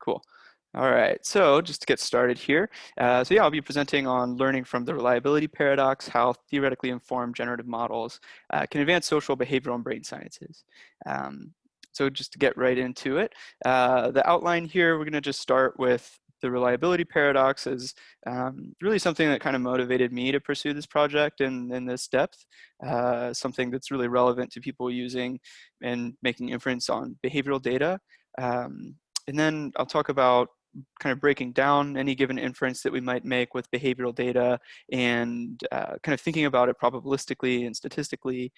Cool. All right, so just to get started here, so yeah, I'll be presenting on learning from the reliability paradox, how theoretically informed generative models can advance social, behavioral, and brain sciences. So just to get right into it, the outline here, we're gonna just start with the reliability paradox as really something that kind of motivated me to pursue this project in this depth, something that's really relevant to people using and making inference on behavioral data. And then I'll talk about kind of breaking down any given inference that we might make with behavioral data and kind of thinking about it probabilistically and statistically,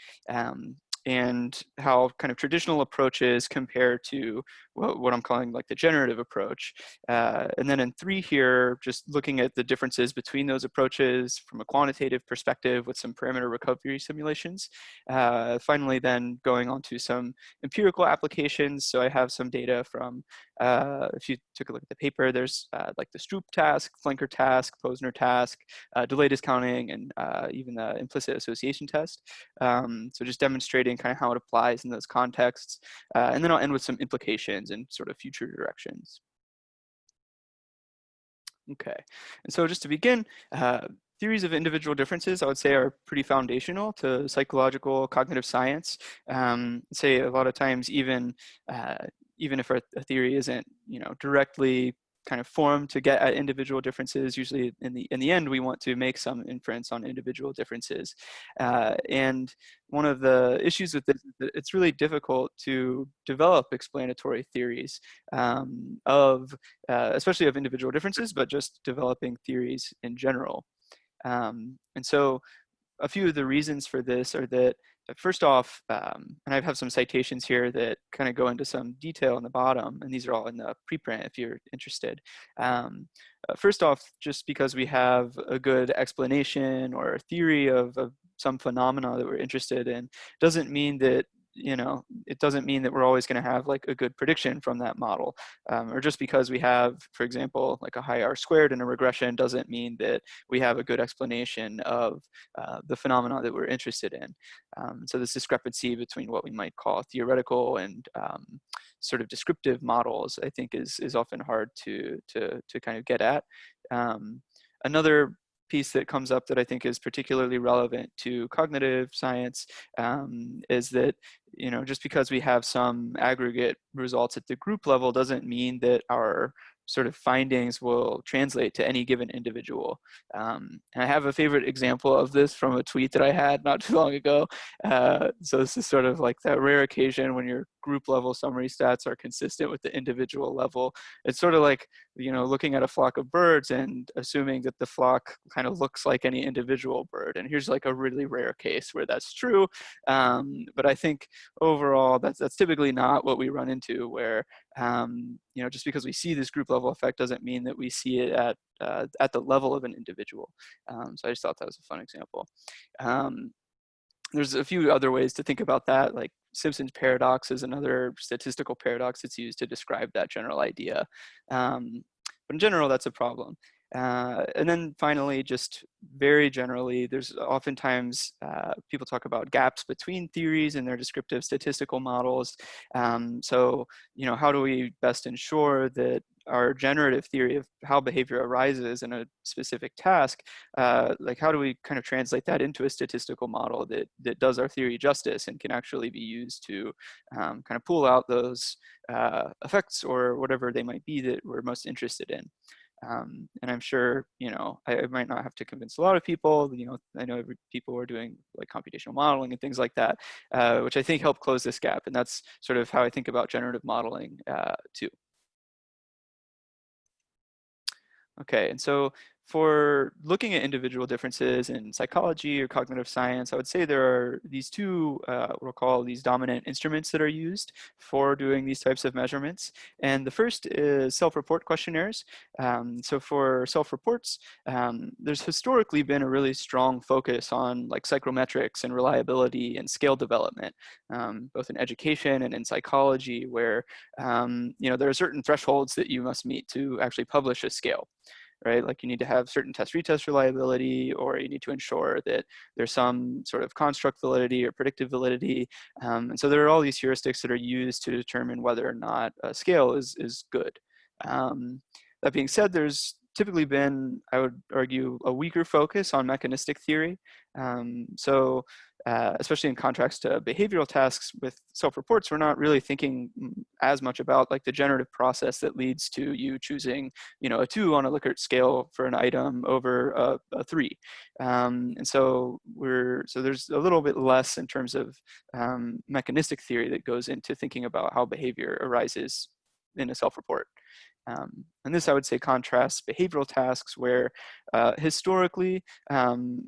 and how kind of traditional approaches compare to what I'm calling like the generative approach. And then in 3 here, just looking at the differences between those approaches from a quantitative perspective with some parameter recovery simulations. Finally, then going on to some empirical applications. So I have some data from, if you took a look at the paper, there's like the Stroop task, flanker task, Posner task, delay discounting, and even the implicit association test. So just demonstrating kind of how it applies in those contexts. And then I'll end with some implications and sort of future directions. Okay, and so just to begin, theories of individual differences, I would say, are pretty foundational to psychological cognitive science. Say a lot of times, even if a theory isn't, directly kind of formed to get at individual differences, usually in the end, we want to make some inference on individual differences. And one of the issues with this is that it's really difficult to develop explanatory theories especially of individual differences, but just developing theories in general. And so a few of the reasons for this are that, first off, and I have some citations here that kind of go into some detail in the bottom, and these are all in the preprint if you're interested. First off, just because we have a good explanation or a theory of some phenomena that we're interested in, doesn't mean that it doesn't mean that we're always going to have like a good prediction from that model. Or just because we have, for example, like a high R squared in a regression doesn't mean that we have a good explanation of the phenomena that we're interested in. So this discrepancy between what we might call theoretical and sort of descriptive models, I think is often hard to kind of get at. Another piece that comes up that I think is particularly relevant to cognitive science is that, just because we have some aggregate results at the group level doesn't mean that our sort of findings will translate to any given individual. And I have a favorite example of this from a tweet that I had not too long ago. So this is sort of like that rare occasion when your group level summary stats are consistent with the individual level. It's sort of like, looking at a flock of birds and assuming that the flock kind of looks like any individual bird. And here's like a really rare case where that's true. But I think overall, that's typically not what we run into, where just because we see this group level effect doesn't mean that we see it at the level of an individual. So I just thought that was a fun example. There's a few other ways to think about that, like Simpson's paradox is another statistical paradox that's used to describe that general idea. But in general, that's a problem. And then finally, just very generally, there's oftentimes people talk about gaps between theories and their descriptive statistical models. So, how do we best ensure that our generative theory of how behavior arises in a specific task, like how do we kind of translate that into a statistical model that does our theory justice and can actually be used to kind of pull out those effects or whatever they might be that we're most interested in. And I'm sure, I might not have to convince a lot of people, I know people are doing like computational modeling and things like that, which I think help close this gap. And that's sort of how I think about generative modeling too. Okay, and so for looking at individual differences in psychology or cognitive science, I would say there are these two, what we'll call these dominant instruments that are used for doing these types of measurements. And the first is self-report questionnaires. So for self-reports, there's historically been a really strong focus on like psychrometrics and reliability and scale development, both in education and in psychology, where there are certain thresholds that you must meet to actually publish a scale. Right? Like you need to have certain test-retest reliability, or you need to ensure that there's some sort of construct validity or predictive validity. And so there are all these heuristics that are used to determine whether or not a scale is good. That being said, there's typically been, I would argue, a weaker focus on mechanistic theory. Especially in contrast to behavioral tasks with self-reports, we're not really thinking as much about like the generative process that leads to you choosing, a 2 on a Likert scale for an item over a 3. And so there's a little bit less in terms of mechanistic theory that goes into thinking about how behavior arises in a self-report. And this, I would say, contrasts behavioral tasks where historically, I'm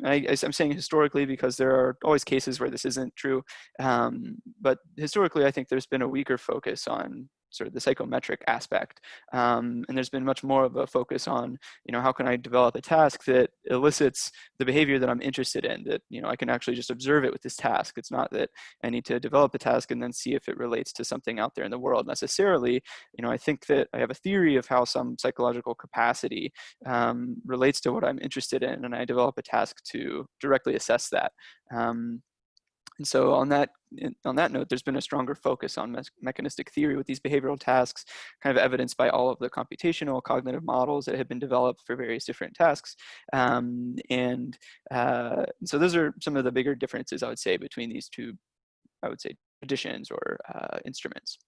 saying historically because there are always cases where this isn't true, but historically, I think there's been a weaker focus on sort of the psychometric aspect. And there's been much more of a focus on, how can I develop a task that elicits the behavior that I'm interested in, that, I can actually just observe it with this task. It's not that I need to develop a task and then see if it relates to something out there in the world necessarily. I think that I have a theory of how some psychological capacity relates to what I'm interested in, and I develop a task to directly assess that. And so on that note, there's been a stronger focus on mechanistic theory with these behavioral tasks, kind of evidenced by all of the computational cognitive models that have been developed for various different tasks. So those are some of the bigger differences, I would say, between these two, I would say, traditions or instruments.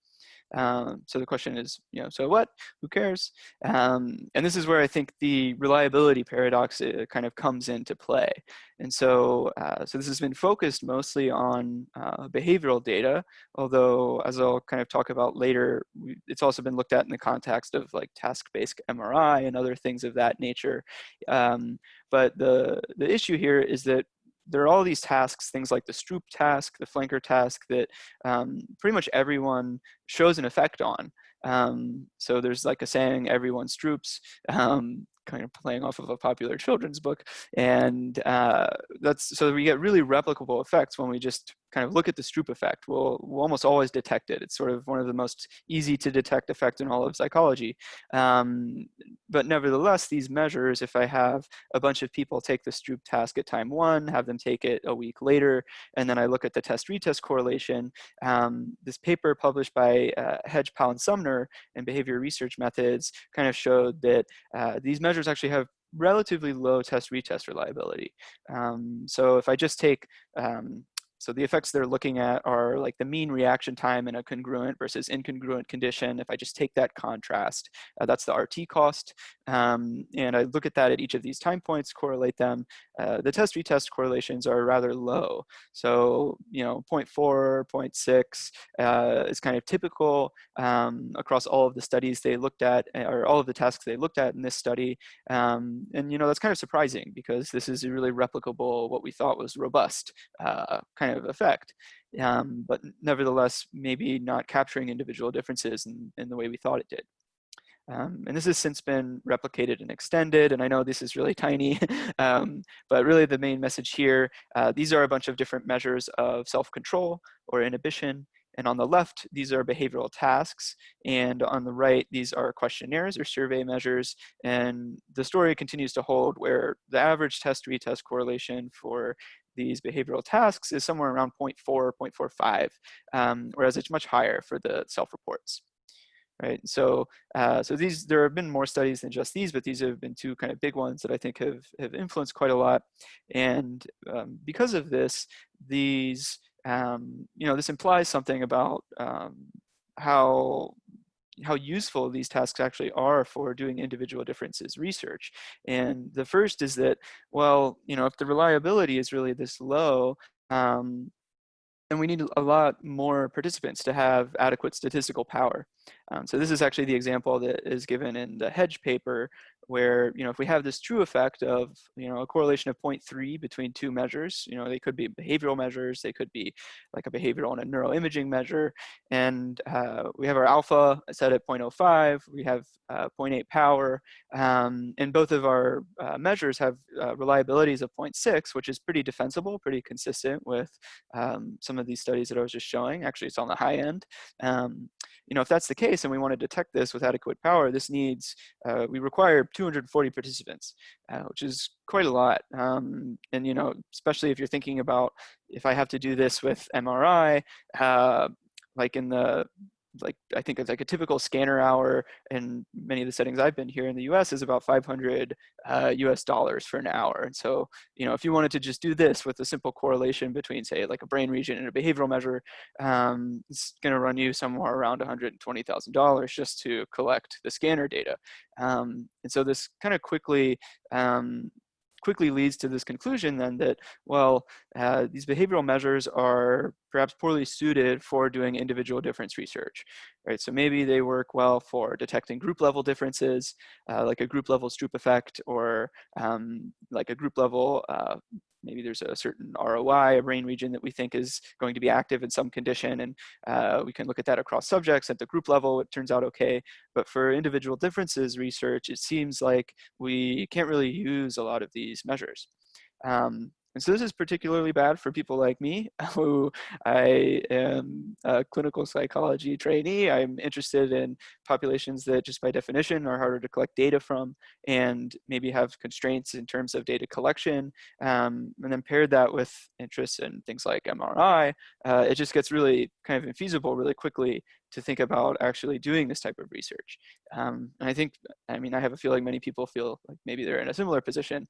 So the question is, so what? Who cares? And this is where I think the reliability paradox kind of comes into play. And so this has been focused mostly on behavioral data, although as I'll kind of talk about later, it's also been looked at in the context of like task-based MRI and other things of that nature. But the issue here is that there are all these tasks, things like the Stroop task, the flanker task, that pretty much everyone shows an effect on. So there's like a saying, everyone Stroops, kind of playing off of a popular children's book. And so we get really replicable effects when we just kind of look at the Stroop effect. We'll almost always detect it. It's sort of one of the most easy to detect effects in all of psychology. But nevertheless, these measures, if I have a bunch of people take the Stroop task at time 1, have them take it a week later, and then I look at the test-retest correlation, this paper published by Hedge, Powell, and Sumner in Behavior Research Methods kind of showed that these measures actually have relatively low test-retest reliability. So if I just take so the effects they're looking at are like the mean reaction time in a congruent versus incongruent condition. If I just take that contrast, that's the RT cost. And I look at that at each of these time points, correlate them. The test-retest correlations are rather low. So, 0.4, 0.6 is kind of typical across all of the studies they looked at, or all of the tasks they looked at in this study. And, that's kind of surprising because this is a really replicable, what we thought was robust kind of effect. But nevertheless, maybe not capturing individual differences in the way we thought it did. And this has since been replicated and extended, and I know this is really tiny, but really the main message here, these are a bunch of different measures of self-control or inhibition, and on the left, these are behavioral tasks, and on the right, these are questionnaires or survey measures, and the story continues to hold where the average test-retest correlation for these behavioral tasks is somewhere around 0.4, 0.45, whereas it's much higher for the self-reports. Right, so there have been more studies than just these, but these have been two kind of big ones that I think have influenced quite a lot. And because of this, these this implies something about how useful these tasks actually are for doing individual differences research. And the first is that, well, if the reliability is really this low, and we need a lot more participants to have adequate statistical power. So this is actually the example that is given in the Hedge paper, where if we have this true effect of a correlation of 0.3 between two measures, they could be behavioral measures, they could be like a behavioral and a neuroimaging measure, and we have our alpha set at 0.05, we have 0.8 power, and both of our measures have reliabilities of 0.6, which is pretty defensible, pretty consistent with some of these studies that I was just showing. Actually, it's on the high end. If that's the case and we want to detect this with adequate power, this needs, we require 240 participants, which is quite a lot. And, especially if you're thinking about, if I have to do this with MRI, like in the like I think it's like a typical scanner hour in many of the settings I've been here in the US is about 500 US dollars for an hour. And so, if you wanted to just do this with a simple correlation between, say, like a brain region and a behavioral measure, it's going to run you somewhere around $120,000 just to collect the scanner data. And so this kind of quickly leads to this conclusion then that, well, these behavioral measures are perhaps poorly suited for doing individual difference research, right? So maybe they work well for detecting group level differences, like a group level Stroop effect, or like a group level, maybe there's a certain ROI, a brain region that we think is going to be active in some condition, and we can look at that across subjects. At the group level, it turns out okay. But for individual differences research, it seems like we can't really use a lot of these measures. And so this is particularly bad for people like me, who I am a clinical psychology trainee. I'm interested in populations that just by definition are harder to collect data from and maybe have constraints in terms of data collection. And then paired that with interests in things like MRI, it just gets really kind of infeasible really quickly to think about actually doing this type of research. And I have a feeling many people feel like maybe they're in a similar position.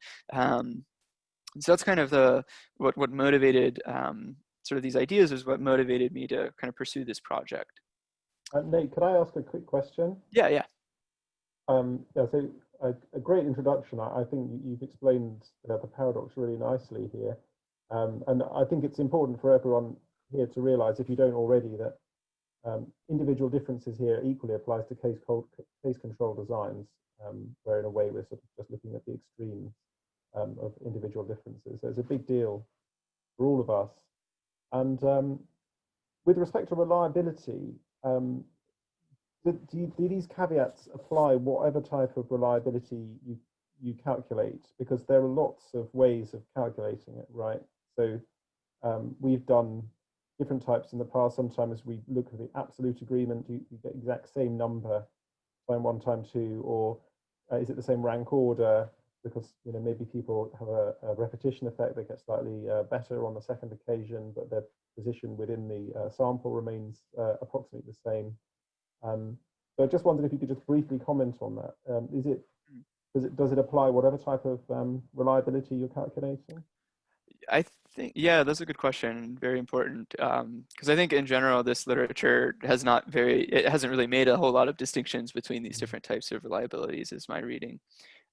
So that's kind of what motivated sort of these ideas, is what motivated me to kind of pursue this project. Nate, could I ask a quick question? Yeah, yeah. Yeah, so a great introduction. I think you've explained the paradox really nicely here. And I think it's important for everyone here to realize, if you don't already, that individual differences here equally applies to case control designs, where in a way we're sort of just looking at the extremes of individual differences. So it's a big deal for all of us. And with respect to reliability, do these caveats apply whatever type of reliability you calculate? Because there are lots of ways of calculating it, right? So we've done different types in the past. Sometimes we look at the absolute agreement, you get exact same number, time one, time two, or is it the same rank order? Because maybe people have a repetition effect that gets slightly better on the second occasion, but their position within the sample remains approximately the same. So I just wondered if you could just briefly comment on that. Does it apply whatever type of reliability you're calculating? I think, yeah, that's a good question. Very important. Because I think in general, this literature it hasn't really made a whole lot of distinctions between these different types of reliabilities, is my reading.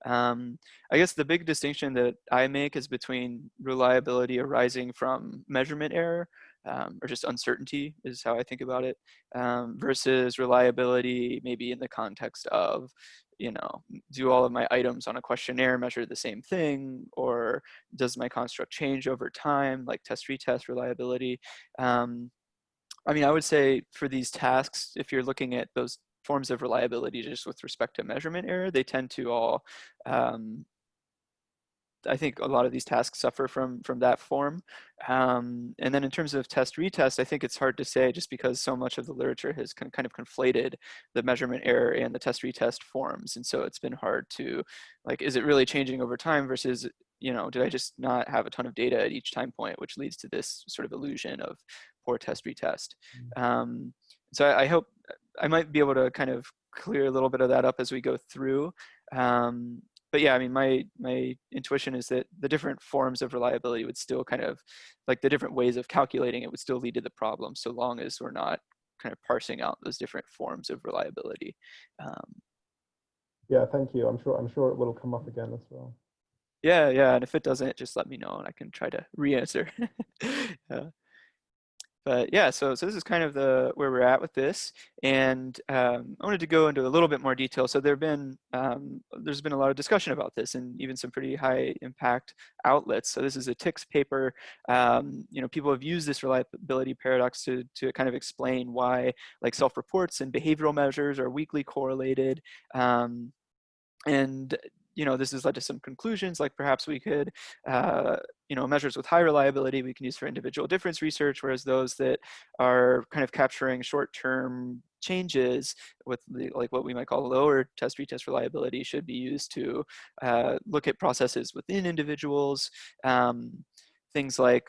I guess the big distinction that I make is between reliability arising from measurement error, or just uncertainty is how I think about it, versus reliability maybe in the context of, do all of my items on a questionnaire measure the same thing, or does my construct change over time, like test-retest reliability. I would say for these tasks, if you're looking at those forms of reliability just with respect to measurement error, they tend to all, I think a lot of these tasks suffer from that form. And then in terms of test-retest, I think it's hard to say, just because so much of the literature has kind of conflated the measurement error and the test-retest forms. And so it's been hard to, like, is it really changing over time versus, did I just not have a ton of data at each time point, which leads to this sort of illusion of poor test-retest. So I hope I might be able to kind of clear a little bit of that up as we go through. But yeah, my intuition is that the different forms of reliability would still kind of, like the different ways of calculating it would still lead to the problem, so long as we're not kind of parsing out those different forms of reliability. Yeah, thank you. I'm sure it will come up again as well. Yeah, and if it doesn't, just let me know and I can try to re-answer. But yeah, so this is kind of where we're at with this, and I wanted to go into a little bit more detail. So there's been a lot of discussion about this, and even some pretty high impact outlets. So this is a TICS paper. People have used this reliability paradox to kind of explain why, like, self-reports and behavioral measures are weakly correlated, and this has led to some conclusions, like perhaps we could, measures with high reliability we can use for individual difference research, whereas those that are kind of capturing short-term changes with what we might call lower test-retest reliability should be used to look at processes within individuals. Things like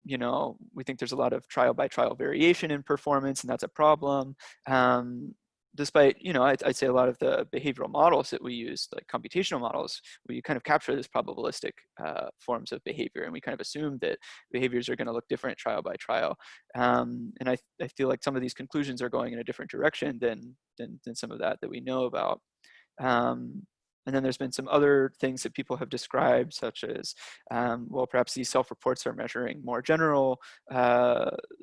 you know, we think there's a lot of trial by trial variation in performance, and that's a problem. Despite, you know, I'd say a lot of the behavioral models that we use, like computational models, we kind of capture this probabilistic forms of behavior, and we kind of assume that behaviors are going to look different trial by trial. And I feel like some of these conclusions are going in a different direction than some of that we know about. And then there's been some other things that people have described, such as, well, perhaps these self-reports are measuring more general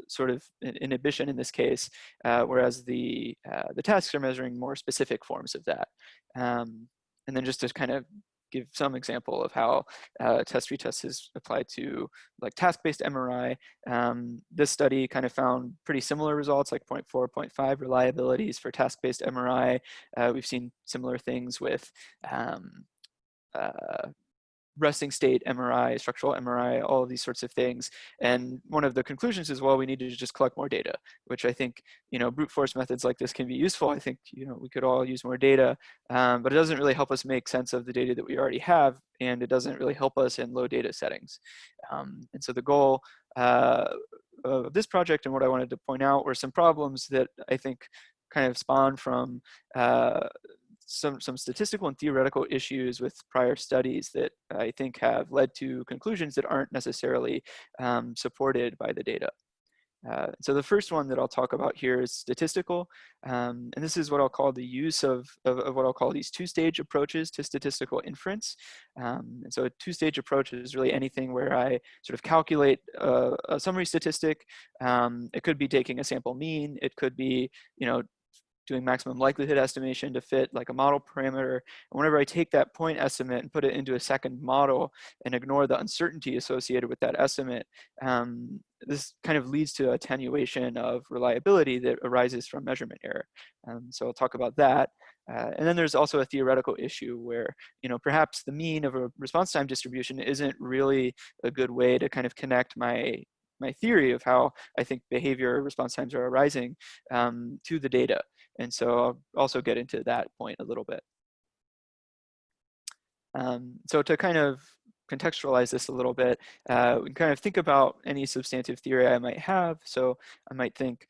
sort of inhibition in this case, whereas the tasks are measuring more specific forms of that. And then just to kind of give some example of how test-retest is applied to like task-based MRI. This study kind of found pretty similar results, like 0.4, 0.5 reliabilities for task-based MRI. We've seen similar things with resting state MRI, structural MRI, all of these sorts of things. And one of the conclusions is, well, we need to just collect more data, which I think, you know, brute force methods like this can be useful. I think, you know, we could all use more data, but it doesn't really help us make sense of the data that we already have, and it doesn't really help us in low data settings. And so the goal of this project, and what I wanted to point out, were some problems that I think kind of spawn from some statistical and theoretical issues with prior studies that I think have led to conclusions that aren't necessarily supported by the data. So the first one that I'll talk about here is statistical, and this is what I'll call the use of what I'll call these two-stage approaches to statistical inference. And so a two-stage approach is really anything where I sort of calculate a summary statistic. It could be taking a sample mean, it could be, you know, doing maximum likelihood estimation to fit like a model parameter. And whenever I take that point estimate and put it into a second model and ignore the uncertainty associated with that estimate, this kind of leads to attenuation of reliability that arises from measurement error. So I'll talk about that. And then there's also a theoretical issue where, you know, perhaps the mean of a response time distribution isn't really a good way to kind of connect my theory of how I think behavior response times are arising to the data. And so I'll also get into that point a little bit. So to kind of contextualize this a little bit, we can kind of think about any substantive theory I might have. So I might think,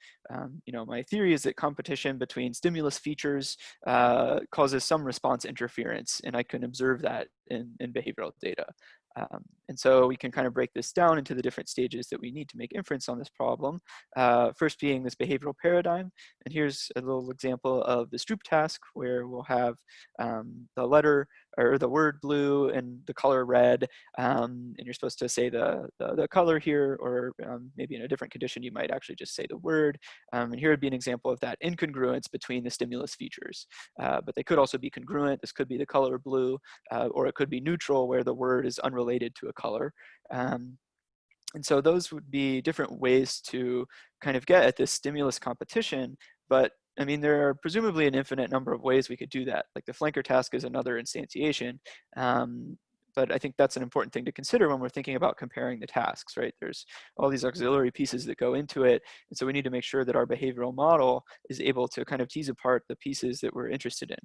you know, my theory is that competition between stimulus features causes some response interference, and I can observe that in behavioral data. And so we can kind of break this down into the different stages that we need to make inference on this problem. First being this behavioral paradigm. And here's a little example of the Stroop task, where we'll have the letter or the word blue and the color red. And you're supposed to say the color here, or maybe in a different condition, you might actually just say the word. And here would be an example of that incongruence between the stimulus features. But they could also be congruent. This could be the color blue, or it could be neutral, where the word is unrelated to a color. And so those would be different ways to kind of get at this stimulus competition. But I mean, there are presumably an infinite number of ways we could do that. Like the flanker task is another instantiation. But I think that's an important thing to consider when we're thinking about comparing the tasks, right? There's all these auxiliary pieces that go into it. And so we need to make sure that our behavioral model is able to kind of tease apart the pieces that we're interested in.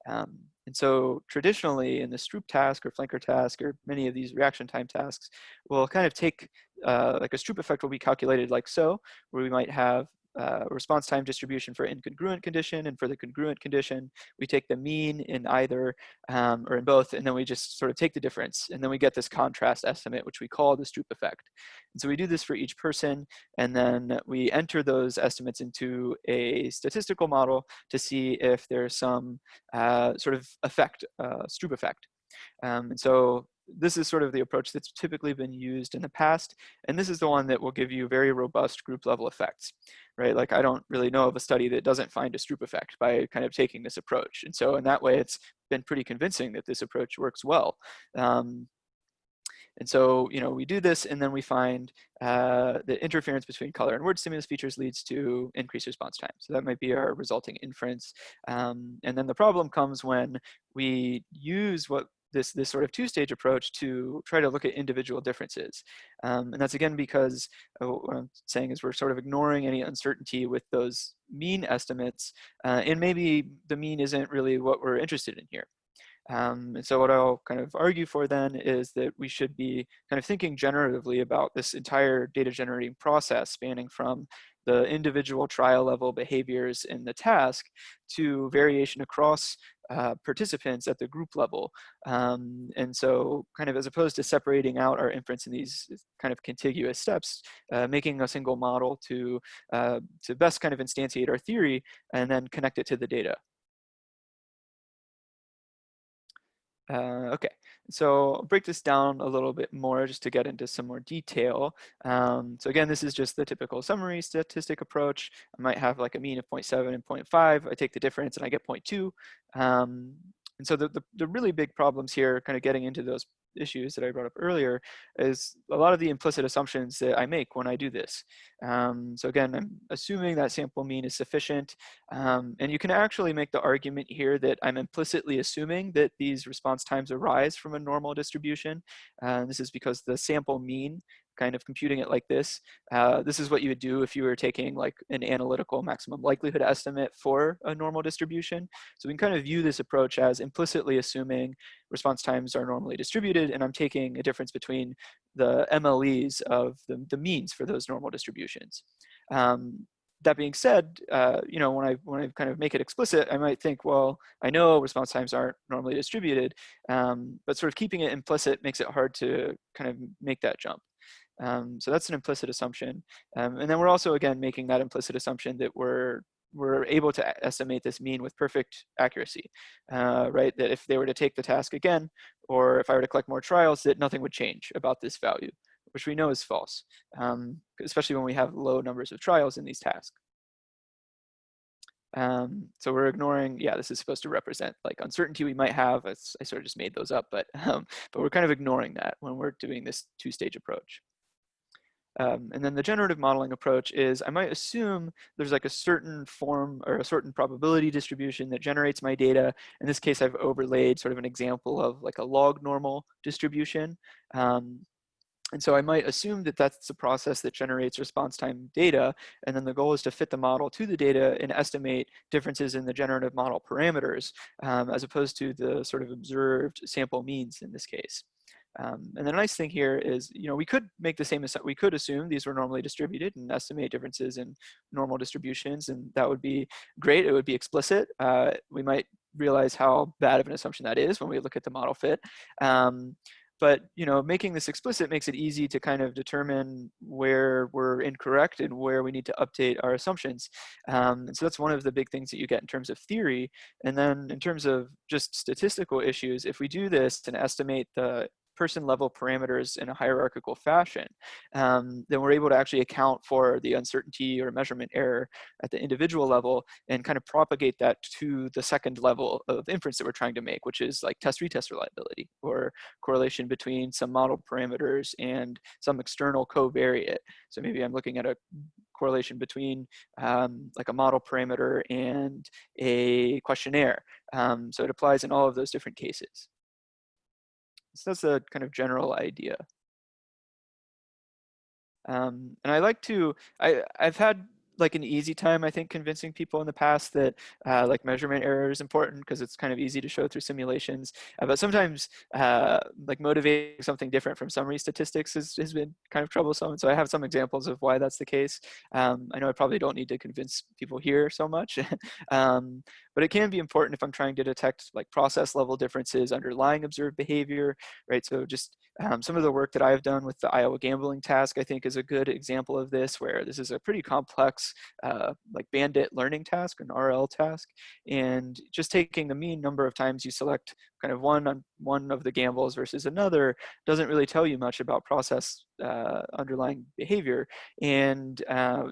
And so traditionally in the Stroop task or flanker task or many of these reaction time tasks, we'll kind of take like a Stroop effect will be calculated like so, where we might have a response time distribution for incongruent condition, and for the congruent condition, we take the mean in either or in both, and then we just sort of take the difference, and then we get this contrast estimate, which we call the Stroop effect. And so we do this for each person, and then we enter those estimates into a statistical model to see if there's some sort of effect, Stroop effect. And so this is sort of the approach that's typically been used in the past. And this is the one that will give you very robust group level effects, right? Like I don't really know of a study that doesn't find a Stroop effect by kind of taking this approach. And so in that way, it's been pretty convincing that this approach works well. And so, you know, we do this, and then we find the interference between color and word stimulus features leads to increased response time. So that might be our resulting inference. And then the problem comes when we use this sort of two-stage approach to try to look at individual differences. And that's again because what I'm saying is we're sort of ignoring any uncertainty with those mean estimates, and maybe the mean isn't really what we're interested in here. And so what I'll kind of argue for then is that we should be kind of thinking generatively about this entire data generating process, spanning from the individual trial level behaviors in the task to variation across participants at the group level. And so kind of as opposed to separating out our inference in these kind of contiguous steps, making a single model to best kind of instantiate our theory and then connect it to the data. Okay, so I'll break this down a little bit more just to get into some more detail. So again, this is just the typical summary statistic approach. I might have like a mean of 0.7 and 0.5. I take the difference and I get 0.2. And so the really big problems here, kind of getting into those issues that I brought up earlier, is a lot of the implicit assumptions that I make when I do this. So again, I'm assuming that sample mean is sufficient. And you can actually make the argument here that I'm implicitly assuming that these response times arise from a normal distribution. This is because the sample mean, kind of computing it like this is what you would do if you were taking like an analytical maximum likelihood estimate for a normal distribution. So we can kind of view this approach as implicitly assuming response times are normally distributed, and I'm taking a difference between the MLEs of the means for those normal distributions. That being said, when I kind of make it explicit, I might think, well, I know response times aren't normally distributed, but sort of keeping it implicit makes it hard to kind of make that jump. So that's an implicit assumption. And then we're also, again, making that implicit assumption that we're able to estimate this mean with perfect accuracy, right? That if they were to take the task again, or if I were to collect more trials, that nothing would change about this value, which we know is false, especially when we have low numbers of trials in these tasks. So we're ignoring, yeah, this is supposed to represent like uncertainty we might have. I sort of just made those up, but we're kind of ignoring that when we're doing this two-stage approach. And then the generative modeling approach is I might assume there's like a certain form or a certain probability distribution that generates my data. In this case, I've overlaid sort of an example of like a log normal distribution. And so I might assume that that's the process that generates response time data. And then the goal is to fit the model to the data and estimate differences in the generative model parameters, as opposed to the sort of observed sample means in this case. And the nice thing here is, we could make the same, we could assume these were normally distributed and estimate differences in normal distributions, and that would be great. It would be explicit. We might realize how bad of an assumption that is when we look at the model fit. But making this explicit makes it easy to kind of determine where we're incorrect and where we need to update our assumptions. And so that's one of the big things that you get in terms of theory. And then in terms of just statistical issues, if we do this and estimate the person level parameters in a hierarchical fashion, then we're able to actually account for the uncertainty or measurement error at the individual level and kind of propagate that to the second level of inference that we're trying to make, which is like test-retest reliability or correlation between some model parameters and some external covariate. So maybe I'm looking at a correlation between like a model parameter and a questionnaire. So it applies in all of those different cases. So that's a kind of general idea. And I like to, I've had like an easy time, I think, convincing people in the past that like measurement error is important because it's kind of easy to show through simulations. But sometimes like motivating something different from summary statistics has been kind of troublesome. So I have some examples of why that's the case. I know I probably don't need to convince people here so much, but it can be important if I'm trying to detect like process level differences underlying observed behavior, right? So just some of the work that I've done with the Iowa gambling task, I think, is a good example of this, where this is a pretty complex like bandit learning task, an RL task, and just taking the mean number of times you select kind of one of the gambles versus another doesn't really tell you much about process underlying behavior. And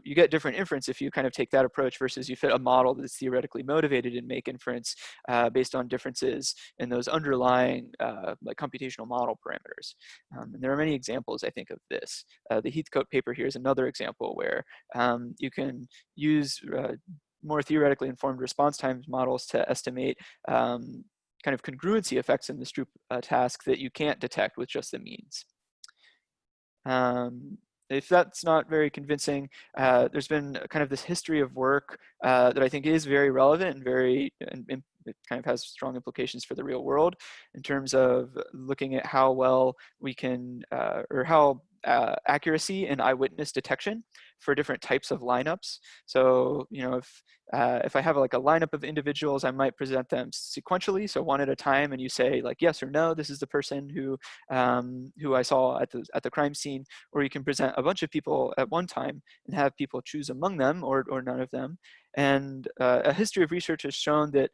you get different inference if you kind of take that approach versus you fit a model that's theoretically motivated and make inference based on differences in those underlying like computational model parameters. And there are many examples, I think, of this. The Heathcote paper here is another example where you can use more theoretically informed response times models to estimate kind of congruency effects in the Stroop task that you can't detect with just the means. if that's not very convincing, there's been kind of this history of work that I think is very relevant and and it kind of has strong implications for the real world in terms of looking at how well we can, or how accuracy and eyewitness detection for different types of lineups. So, if I have like a lineup of individuals, I might present them sequentially, so one at a time, and you say like yes or no, this is the person who I saw at the crime scene, or you can present a bunch of people at one time and have people choose among them or none of them. And a history of research has shown that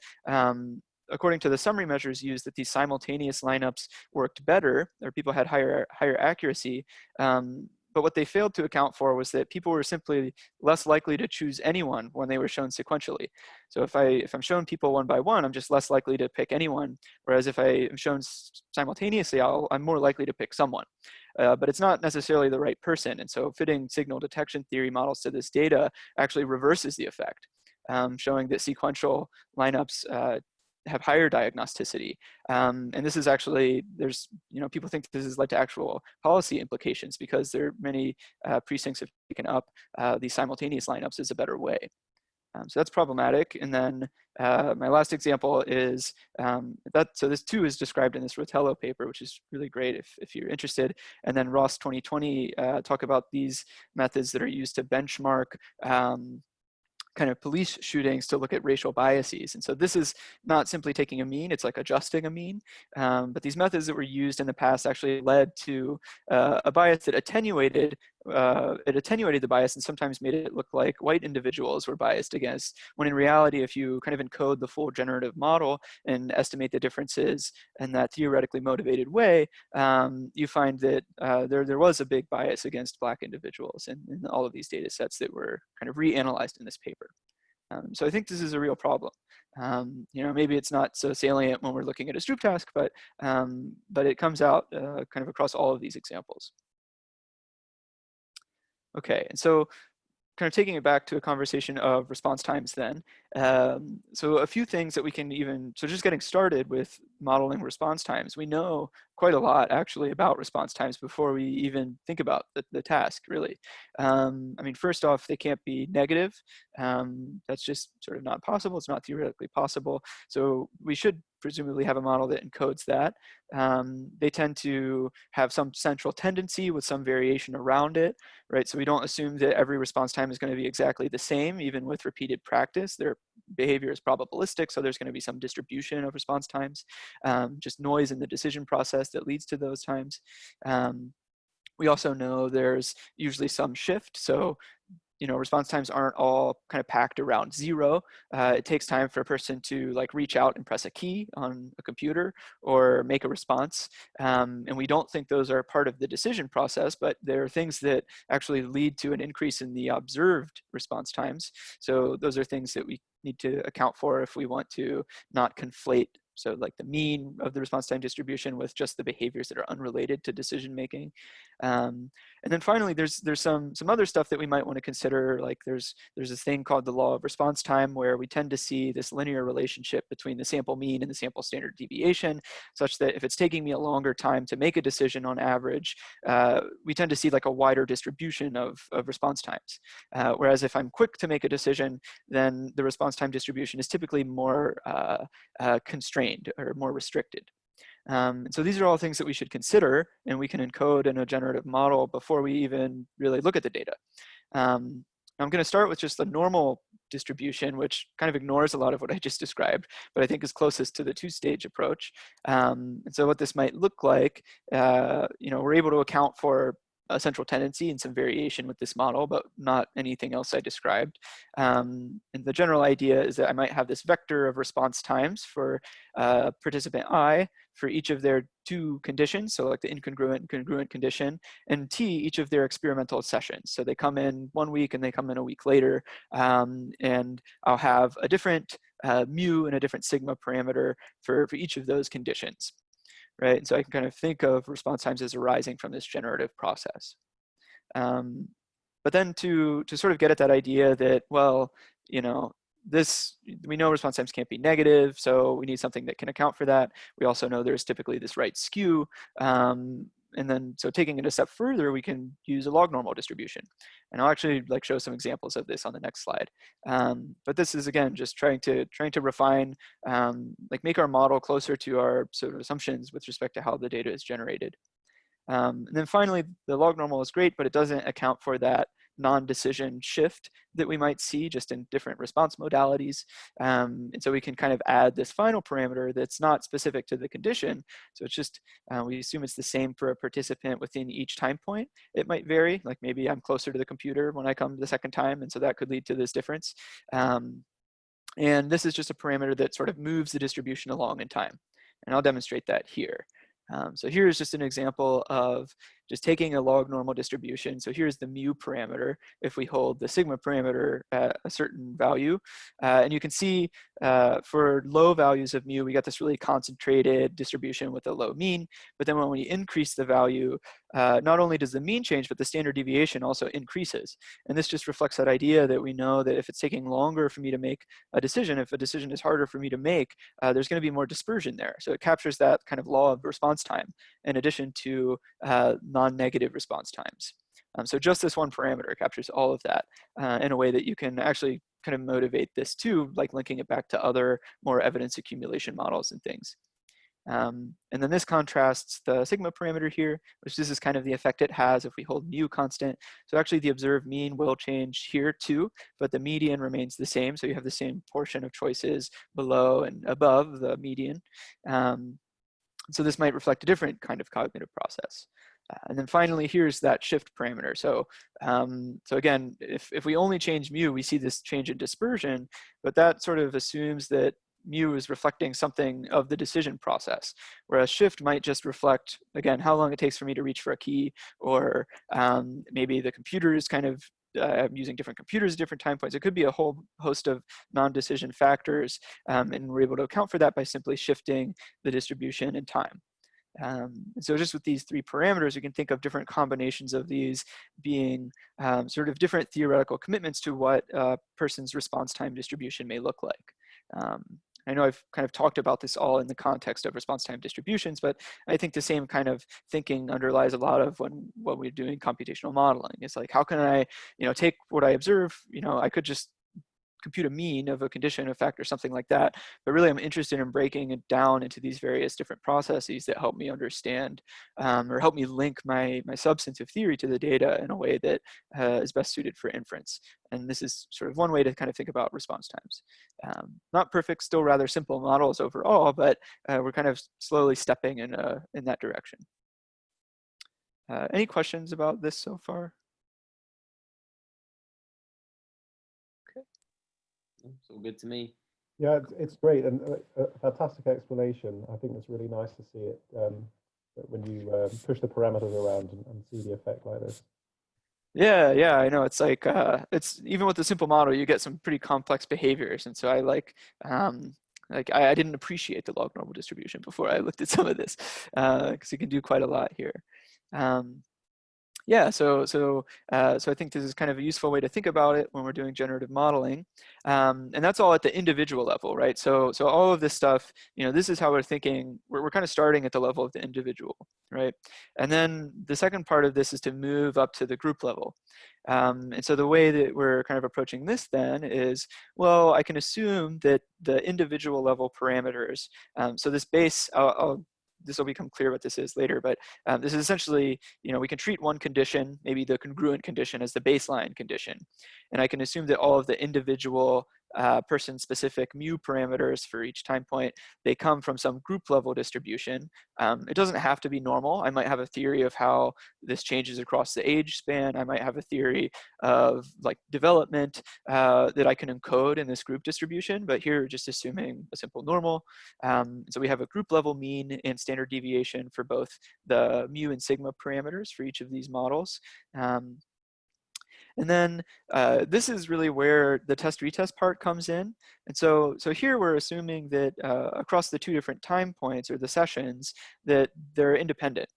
according to the summary measures used, that these simultaneous lineups worked better, or people had higher accuracy. But what they failed to account for was that people were simply less likely to choose anyone when they were shown sequentially. So if I'm shown people one by one, I'm just less likely to pick anyone. Whereas if I am shown simultaneously, I'm more likely to pick someone. But it's not necessarily the right person. And so fitting signal detection theory models to this data actually reverses the effect, showing that sequential lineups have higher diagnosticity. And this is actually, people think this has led to actual policy implications because there are many precincts have taken up these simultaneous lineups as a better way. So that's problematic. And then my last example is so this too is described in this Rotello paper, which is really great if you're interested. And then Ross 2020 talk about these methods that are used to benchmark kind of police shootings to look at racial biases. And so this is not simply taking a mean, it's like adjusting a mean. But these methods that were used in the past actually led to a bias that attenuated the bias and sometimes made it look like white individuals were biased against, when in reality, if you kind of encode the full generative model and estimate the differences in that theoretically motivated way, you find that there was a big bias against Black individuals in all of these data sets that were kind of reanalyzed in this paper. So I think this is a real problem. Maybe it's not so salient when we're looking at a Stroop task, but it comes out kind of across all of these examples. Okay, and so kind of taking it back to a conversation of response times then. So a few things that we can so just getting started with modeling response times, we know quite a lot actually about response times before we even think about the task, really. First off, they can't be negative. That's just sort of not possible. It's not theoretically possible. So we should presumably have a model that encodes that. They tend to have some central tendency with some variation around it, right? So we don't assume that every response time is going to be exactly the same, even with repeated practice. Their behavior is probabilistic, so there's going to be some distribution of response times, just noise in the decision process that leads to those times. We also know there's usually some shift. So response times aren't all kind of packed around 0. It takes time for a person to like reach out and press a key on a computer or make a response. And we don't think those are part of the decision process, but they're things that actually lead to an increase in the observed response times. So those are things that we need to account for if we want to not conflate, so like the mean of the response time distribution with just the behaviors that are unrelated to decision making. And then finally, there's some other stuff that we might want to consider. Like there's this thing called the law of response time, where we tend to see this linear relationship between the sample mean and the sample standard deviation, such that if it's taking me a longer time to make a decision on average, we tend to see like a wider distribution of response times. Whereas if I'm quick to make a decision, then the response time distribution is typically more constrained or more restricted. So these are all things that we should consider, and we can encode in a generative model before we even really look at the data. I'm going to start with just the normal distribution, which kind of ignores a lot of what I just described, but I think is closest to the two-stage approach. And so what this might look like, we're able to account for a central tendency and some variation with this model, but not anything else I described. And the general idea is that I might have this vector of response times for participant I for each of their two conditions, so like the incongruent and congruent condition, and T, each of their experimental sessions. So they come in 1 week and they come in a week later, and I'll have a different mu and a different sigma parameter for each of those conditions. Right, and so I can kind of think of response times as arising from this generative process. But then to sort of get at that idea that, well, we know response times can't be negative, so we need something that can account for that. We also know there's typically this right skew. and then, so taking it a step further, we can use a log normal distribution. And I'll actually like show some examples of this on the next slide. But this is, again, just trying to refine, like make our model closer to our sort of assumptions with respect to how the data is generated. And then finally, the log normal is great, but it doesn't account for that non-decision shift that we might see just in different response modalities. And so we can kind of add this final parameter that's not specific to the condition. So it's just, we assume it's the same for a participant within each time point. It might vary, like maybe I'm closer to the computer when I come the second time, and so that could lead to this difference. And this is just a parameter that sort of moves the distribution along in time. And I'll demonstrate that here. So here's just an example of just taking a log normal distribution. So here's the mu parameter if we hold the sigma parameter at a certain value. And you can see for low values of mu, we got this really concentrated distribution with a low mean. But then when we increase the value, not only does the mean change, but the standard deviation also increases. And this just reflects that idea that we know that if it's taking longer for me to make a decision, if a decision is harder for me to make, there's going to be more dispersion there. So it captures that kind of law of response time in addition to non-negative response times. So just this one parameter captures all of that in a way that you can actually kind of motivate this too, like linking it back to other more evidence accumulation models and things. And then this contrasts the sigma parameter here, which this is kind of the effect it has if we hold mu constant. So actually the observed mean will change here too, but the median remains the same. So you have the same portion of choices below and above the median. So this might reflect a different kind of cognitive process. And then finally, here's that shift parameter. So, so again, if we only change mu, we see this change in dispersion, but that sort of assumes that mu is reflecting something of the decision process, whereas shift might just reflect, again, how long it takes for me to reach for a key, or maybe the computer is kind of I'm using different computers at different time points. It could be a whole host of non-decision factors, and we're able to account for that by simply shifting the distribution in time. So just with these three parameters, we can think of different combinations of these being sort of different theoretical commitments to what a person's response time distribution may look like. I know I've kind of talked about this all in the context of response time distributions, but I think the same kind of thinking underlies a lot of when we're doing computational modeling. It's like, how can I, take what I observe, I could just compute a mean of a condition, a factor, something like that. But really, I'm interested in breaking it down into these various different processes that help me understand or help me link my substantive theory to the data in a way that is best suited for inference. And this is sort of one way to kind of think about response times. Not perfect, still rather simple models overall, but we're kind of slowly stepping in that direction. Any questions about this so far? It's all good to me. Yeah, it's great and a fantastic explanation. I think it's really nice to see it when you push the parameters around and see the effect like this. Yeah, I know. It's like it's even with the simple model, you get some pretty complex behaviors, and so I like I didn't appreciate the log normal distribution before I looked at some of this because you can do quite a lot here. Yeah, so I think this is kind of a useful way to think about it when we're doing generative modeling, and that's all at the individual level, right? So all of this stuff, this is how we're thinking. We're kind of starting at the level of the individual, right? And then the second part of this is to move up to the group level. And so the way that we're kind of approaching this then is, well, I can assume that the individual level parameters. So this base, this will become clear what this is later, but this is essentially, we can treat one condition, maybe the congruent condition, as the baseline condition. And I can assume that all of the individual person-specific mu parameters for each time point, they come from some group level distribution. It doesn't have to be normal. I might have a theory of how this changes across the age span. I might have a theory of like development that I can encode in this group distribution, but here we're just assuming a simple normal. So we have a group level mean and standard deviation for both the mu and sigma parameters for each of these models. And then this is really where the test-retest part comes in. And so here we're assuming that across the two different time points or the sessions that they're independent.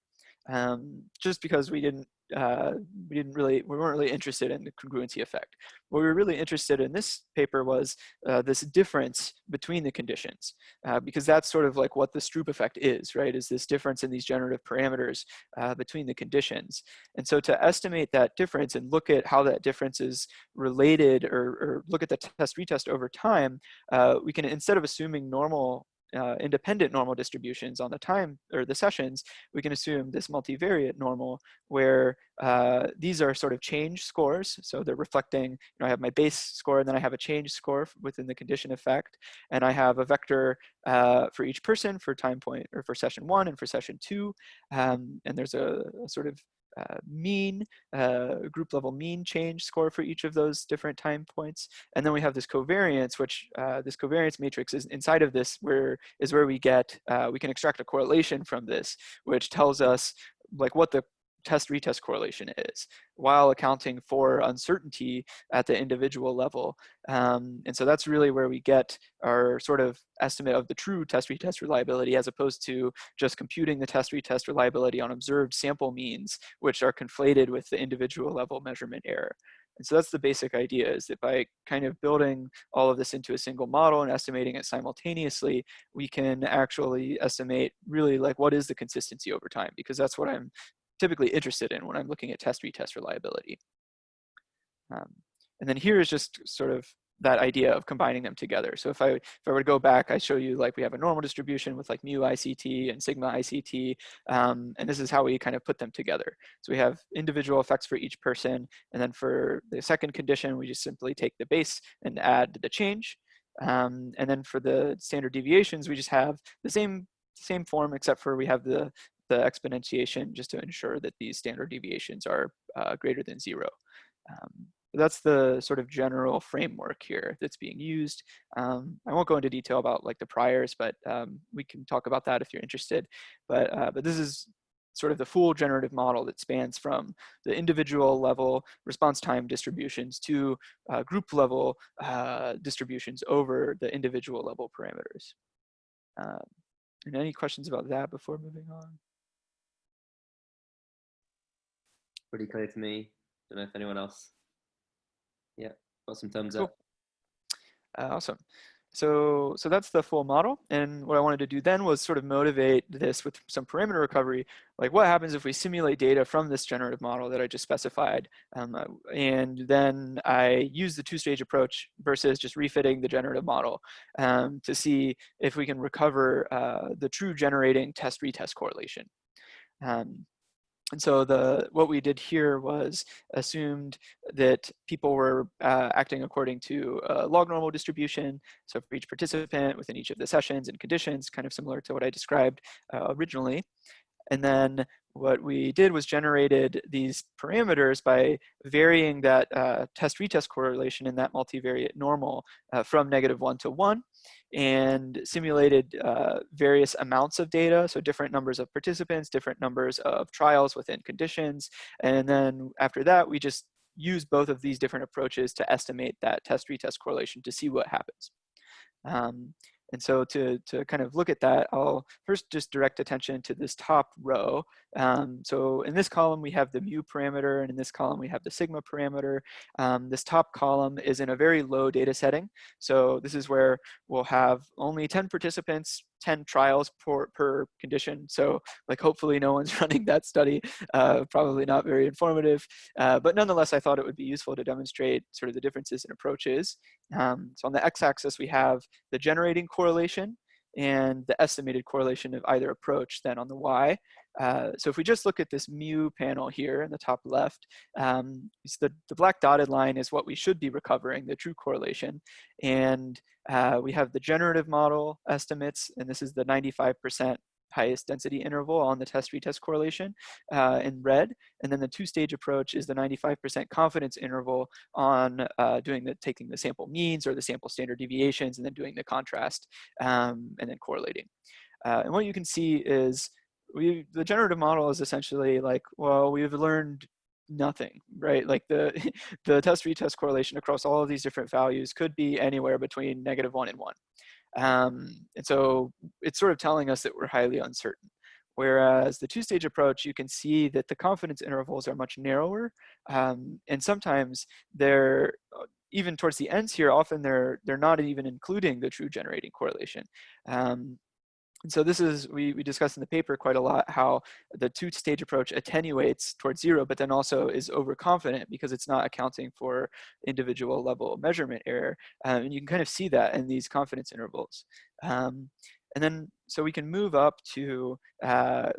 Just because we didn't we weren't really interested in the congruency effect. What we were really interested in this paper was this difference between the conditions, because that's sort of like what the Stroop effect is, right? Is this difference in these generative parameters between the conditions. And so to estimate that difference and look at how that difference is related, or look at the test-retest over time, we can, instead of assuming normal independent normal distributions on the time or the sessions, we can assume this multivariate normal where these are sort of change scores. So they're reflecting, I have my base score and then I have a change score within the condition effect. And I have a vector for each person for time point, or for session 1 and for session 2. And there's a sort of mean, group level mean change score for each of those different time points. And then we have this covariance, which this covariance matrix is inside of this, where we get, we can extract a correlation from this, which tells us like what the test-retest correlation is, while accounting for uncertainty at the individual level. And so that's really where we get our sort of estimate of the true test-retest reliability, as opposed to just computing the test-retest reliability on observed sample means, which are conflated with the individual level measurement error. And so that's the basic idea, is that by kind of building all of this into a single model and estimating it simultaneously, we can actually estimate really like what is the consistency over time, because that's what I'm typically interested in when I'm looking at test-retest reliability. And then here is just sort of that idea of combining them together. So if I were to go back, I show you like we have a normal distribution with like mu ICT and sigma ICT, and this is how we kind of put them together. So we have individual effects for each person, and then for the second condition, we just simply take the base and add the change. And then for the standard deviations, we just have the same form, except for we have the exponentiation, just to ensure that these standard deviations are greater than 0. That's the sort of general framework here that's being used. I won't go into detail about like the priors, but we can talk about that if you're interested. But this is sort of the full generative model that spans from the individual level response time distributions to group level distributions over the individual level parameters. And any questions about that before moving on? Pretty clear to me. Don't know if anyone else. Yeah, got some thumbs Cool. up. Awesome. So that's the full model. And what I wanted to do then was sort of motivate this with some parameter recovery. Like what happens if we simulate data from this generative model that I just specified? And then I use the two-stage approach versus just refitting the generative model to see if we can recover the true generating test-retest correlation. And so what we did here was assumed that people were acting according to a log normal distribution. So for each participant within each of the sessions and conditions, kind of similar to what I described originally. And then what we did was generated these parameters by varying that test-retest correlation in that multivariate normal from -1 to 1, and simulated various amounts of data, so different numbers of participants, different numbers of trials within conditions. And then after that, we just use both of these different approaches to estimate that test-retest correlation to see what happens. And so to kind of look at that, I'll first just direct attention to this top row. So in this column, we have the mu parameter, and in this column, we have the sigma parameter. This top column is in a very low data setting. So this is where we'll have only 10 participants, 10 trials per condition. So like hopefully no one's running that study, probably not very informative. But nonetheless, I thought it would be useful to demonstrate sort of the differences in approaches. So on the x-axis, we have the generating correlation and the estimated correlation of either approach. Then on the y, so if we just look at this mu panel here in the top left, the black dotted line is what we should be recovering, the true correlation. And we have the generative model estimates, and this is the 95% highest density interval on the test-retest correlation in red. And then the two-stage approach is the 95% confidence interval on taking the sample means or the sample standard deviations and then doing the contrast and then correlating. And what you can see is the generative model is essentially like, well, we've learned nothing, right? Like the test-retest correlation across all of these different values could be anywhere between -1 and 1. And so it's sort of telling us that we're highly uncertain. Whereas the two-stage approach, you can see that the confidence intervals are much narrower, and sometimes they're even towards the ends here. Often they're not even including the true generating correlation. And so this is, we discussed in the paper quite a lot how the two-stage approach attenuates towards zero, but then also is overconfident because it's not accounting for individual level measurement error. And you can kind of see that in these confidence intervals. And then, so we can move up to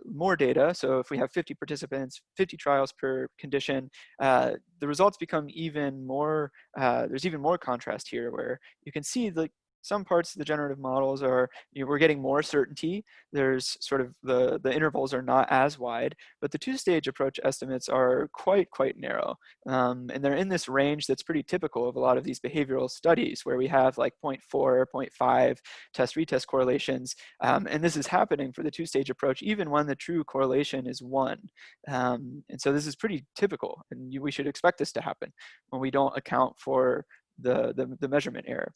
more data. So if we have 50 participants, 50 trials per condition, the results become even more, there's even more contrast here where you can see the some parts of the generative models are, we're getting more certainty. There's sort of the intervals are not as wide, but the two-stage approach estimates are quite narrow. And they're in this range that's pretty typical of a lot of these behavioral studies where we have like 0.4, 0.5 test-retest correlations. And this is happening for the two-stage approach, even when the true correlation is 1. And so this is pretty typical, and we should expect this to happen when we don't account for the measurement error.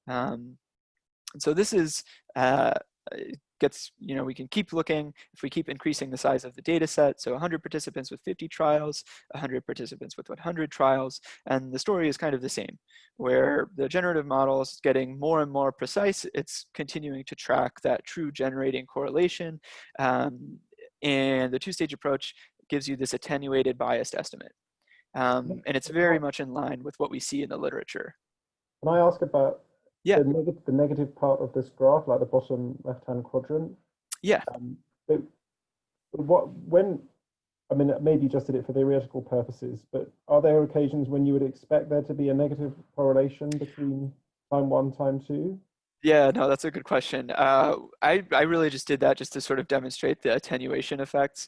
And so this is, gets, we can keep looking if we keep increasing the size of the data set. So 100 participants with 50 trials, 100 participants with 100 trials. And the story is kind of the same, where the generative model is getting more and more precise. It's continuing to track that true generating correlation. And the two-stage approach gives you this attenuated biased estimate. And it's very much in line with what we see in the literature. Can I ask about Yeah. the negative part of this graph, like the bottom left-hand quadrant? Yeah. But I mean, maybe you just did it for theoretical purposes, but are there occasions when you would expect there to be a negative correlation between time 1, time 2? Yeah, no, that's a good question. I really just did that just to sort of demonstrate the attenuation effects.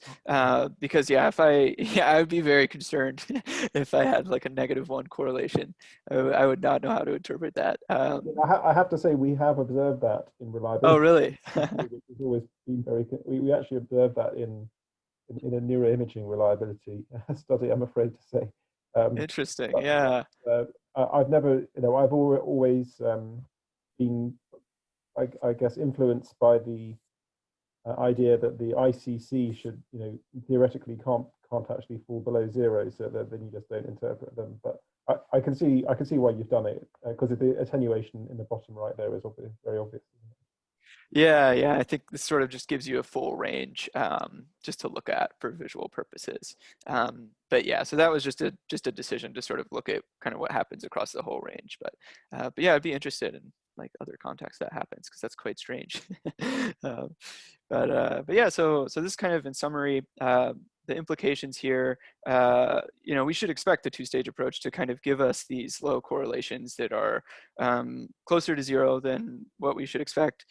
Because yeah, I would be very concerned if I had like a -1 correlation. I would not know how to interpret that. I have to say we have observed that in reliability. Oh, really? Which has always been very. We actually observed that in a neuroimaging reliability study, I'm afraid to say. Interesting. But, Yeah. I've never, I've always been, I guess, influenced by the idea that the ICC should, theoretically can't actually fall below 0, so that then you just don't interpret them. But I can see why you've done it, because the attenuation in the bottom right there is obvious, very obvious. Yeah, I think this sort of just gives you a full range just to look at for visual purposes. But yeah, so that was just a decision to sort of look at kind of what happens across the whole range. But yeah, I'd be interested in like other contexts that happens because that's quite strange. But yeah, so this is kind of in summary. The implications here, we should expect the two-stage approach to kind of give us these low correlations that are closer to 0 than what we should expect,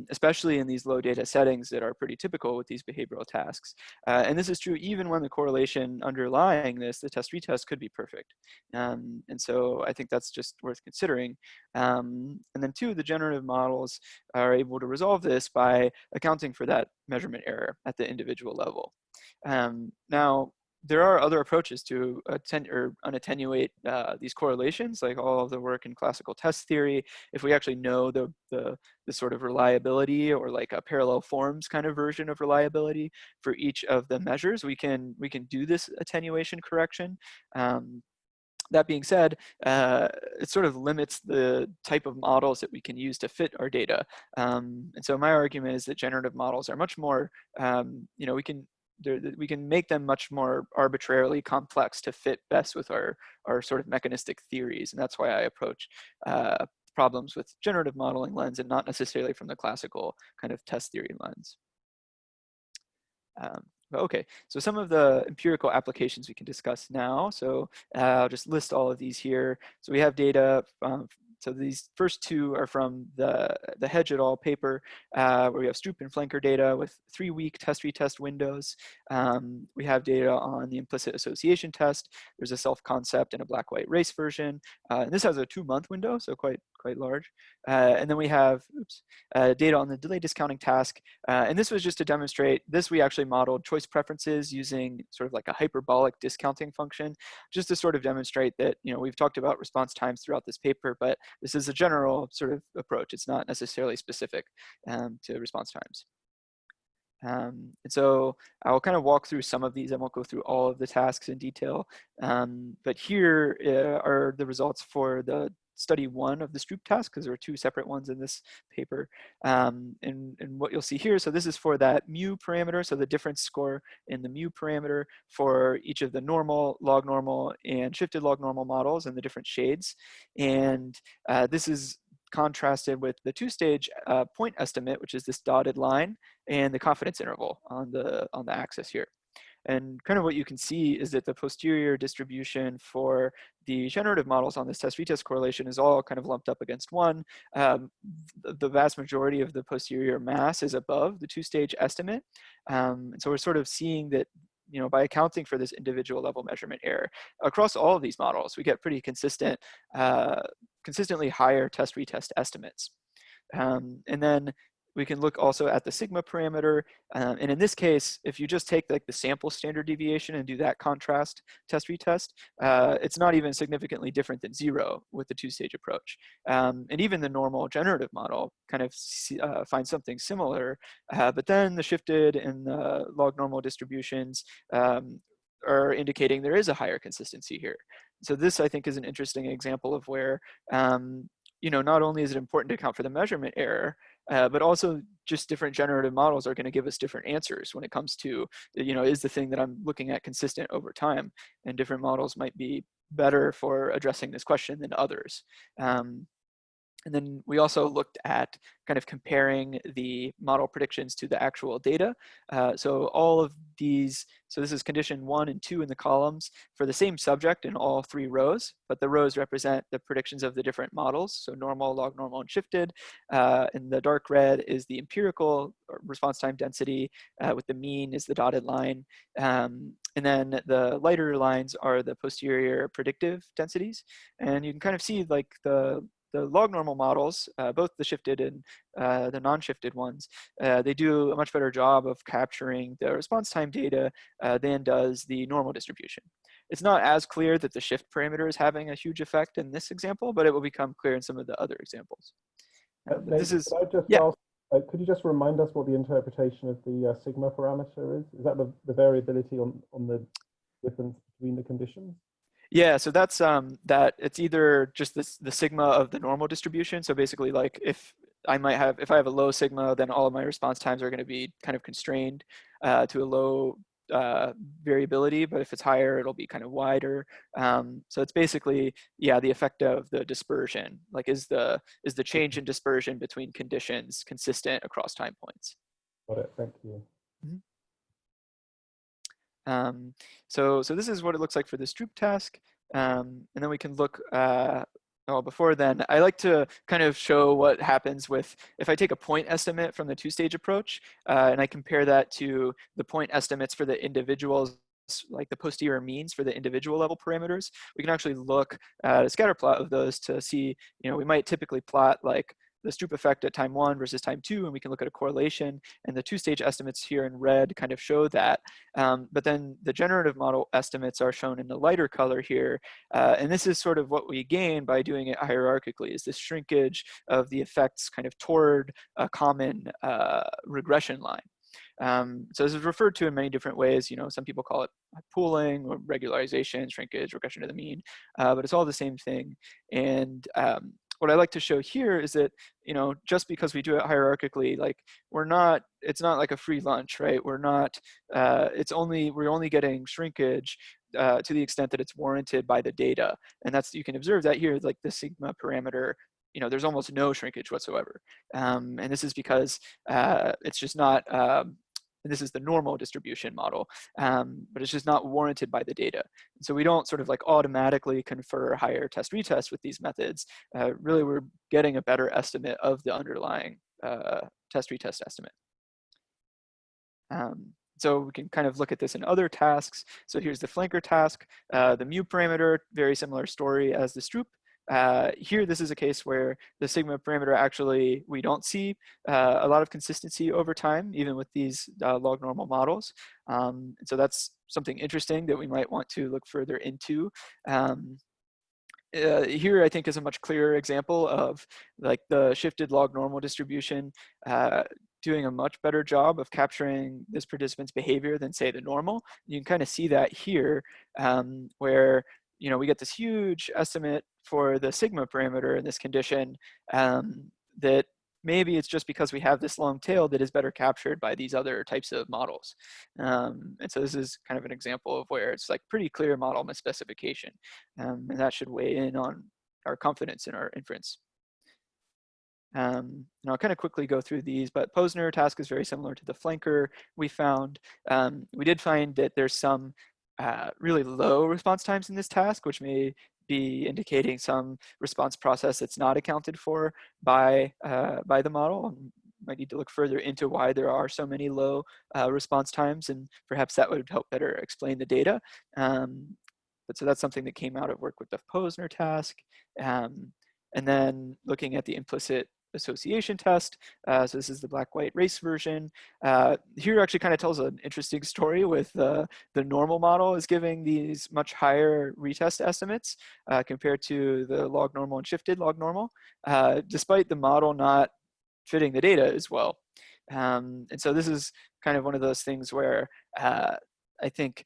especially in these low data settings that are pretty typical with these behavioral tasks. And this is true even when the correlation underlying this, the test-retest, could be perfect. And so I think that's just worth considering. And then 2, the generative models are able to resolve this by accounting for that measurement error at the individual level. Now, there are other approaches to unattenuate these correlations, like all of the work in classical test theory. If we actually know the sort of reliability, or like a parallel forms kind of version of reliability for each of the measures, we can do this attenuation correction. That being said, it sort of limits the type of models that we can use to fit our data. And so my argument is that generative models are much more, we can make them much more arbitrarily complex to fit best with our sort of mechanistic theories. And that's why I approach problems with generative modeling lens and not necessarily from the classical kind of test theory lens. Okay, so some of the empirical applications we can discuss now. So I'll just list all of these here. So we have data so these first 2 are from the Hedge et al. Paper, where we have Stroop and flanker data with 3-week test-retest windows. We have data on the implicit association test. There's a self-concept and a black-white race version. And this has a 2-month window, so quite large. And then we have data on the delay discounting task. And this was just to demonstrate, this we actually modeled choice preferences using sort of like a hyperbolic discounting function, just to sort of demonstrate that, we've talked about response times throughout this paper, but this is a general sort of approach. It's not necessarily specific to response times. And so I'll kind of walk through some of these. I won't go through all of the tasks in detail, but here are the results for the study 1 of the Stroop task, because there are 2 separate ones in this paper. And what you'll see here, so this is for that mu parameter, so the difference score in the mu parameter for each of the normal, log normal, and shifted log normal models and the different shades. And this is contrasted with the 2-stage point estimate, which is this dotted line, and the confidence interval on the axis here. And kind of what you can see is that the posterior distribution for the generative models on this test-retest correlation is all kind of lumped up against 1. The vast majority of the posterior mass is above the 2-stage estimate. And so we're sort of seeing that, you know, by accounting for this individual level measurement error across all of these models, we get pretty consistently higher test-retest estimates. And then we can look also at the sigma parameter. And in this case, if you just take like the sample standard deviation and do that contrast test-retest, it's not even significantly different than 0 with the 2-stage approach. And even the normal generative model kind of finds something similar, but then the shifted and the log normal distributions are indicating there is a higher consistency here. So this, I think, is an interesting example of where, you know, not only is it important to account for the measurement error, but also just different generative models are going to give us different answers when it comes to, you know, is the thing that I'm looking at consistent over time? And different models might be better for addressing this question than others. And then we also looked at kind of comparing the model predictions to the actual data. So all of these, so this is condition 1 and 2 in the columns for the same subject in all 3 rows, but the rows represent the predictions of the different models. So normal, log normal, and shifted. And the dark red is the empirical response time density, with the mean is the dotted line. And then the lighter lines are the posterior predictive densities. And you can kind of see like the log normal models, both the shifted and the non-shifted ones, they do a much better job of capturing the response time data than does the normal distribution. It's not as clear that the shift parameter is having a huge effect in this example, but it will become clear in some of the other examples. Nate, This is, could I just yeah. ask, could you just remind us what the interpretation of the sigma parameter is? Is that the variability on the difference between the conditions? Yeah, so that's that it's either just the sigma of the normal distribution. So basically, like if I have a low sigma, then all of my response times are going to be kind of constrained to a low variability. But if it's higher, it'll be kind of wider. So it's basically, yeah, the effect of the dispersion. Like, is the change in dispersion between conditions consistent across time points? Got it. Thank you. Mm-hmm. So this is what it looks like for the Stroop task. And then we can look, before then, I like to kind of show what happens with, if I take a point estimate from the 2-stage approach, and I compare that to the point estimates for the individuals, like the posterior means for the individual level parameters, we can actually look at a scatter plot of those to see, you know, we might typically plot like the Stroop effect at time 1 versus time 2, and we can look at a correlation, and the 2-stage estimates here in red kind of show that. But then the generative model estimates are shown in the lighter color here, and this is sort of what we gain by doing it hierarchically, is this shrinkage of the effects kind of toward a common regression line. So this is referred to in many different ways. You know, some people call it pooling or regularization, shrinkage, regression to the mean, but it's all the same thing. And what I like to show here is that, you know, just because we do it hierarchically, like it's not like a free lunch, right? We're only getting shrinkage to the extent that it's warranted by the data. And that's, you can observe that here, like the sigma parameter, you know, there's almost no shrinkage whatsoever. And this is because it's just not, and this is the normal distribution model, but it's just not warranted by the data. And so we don't sort of like automatically confer higher test-retest with these methods. Really, we're getting a better estimate of the underlying test-retest estimate. So we can kind of look at this in other tasks. So here's the flanker task. The mu parameter, very similar story as the Stroop. Here, this is a case where the sigma parameter actually, we don't see a lot of consistency over time, even with these log normal models. And so that's something interesting that we might want to look further into. Here, I think, is a much clearer example of like the shifted log normal distribution doing a much better job of capturing this participant's behavior than, say, the normal. You can kind of see that here, where we get this huge estimate for the sigma parameter in this condition, that maybe it's just because we have this long tail that is better captured by these other types of models. And so this is kind of an example of where it's like pretty clear model misspecification, and that should weigh in on our confidence in our inference. And I'll kind of quickly go through these, but Posner task is very similar to the flanker we found. We did find that there's some really low response times in this task, which may be indicating some response process that's not accounted for by the model. Might need to look further into why there are so many low response times, and perhaps that would help better explain the data. But so that's something that came out of work with the Posner task. And then looking at the implicit association test. So this is the black-white race version. Here actually kind of tells an interesting story with the normal model is giving these much higher retest estimates compared to the log normal and shifted log normal, despite the model not fitting the data as well. And so this is kind of one of those things where I think,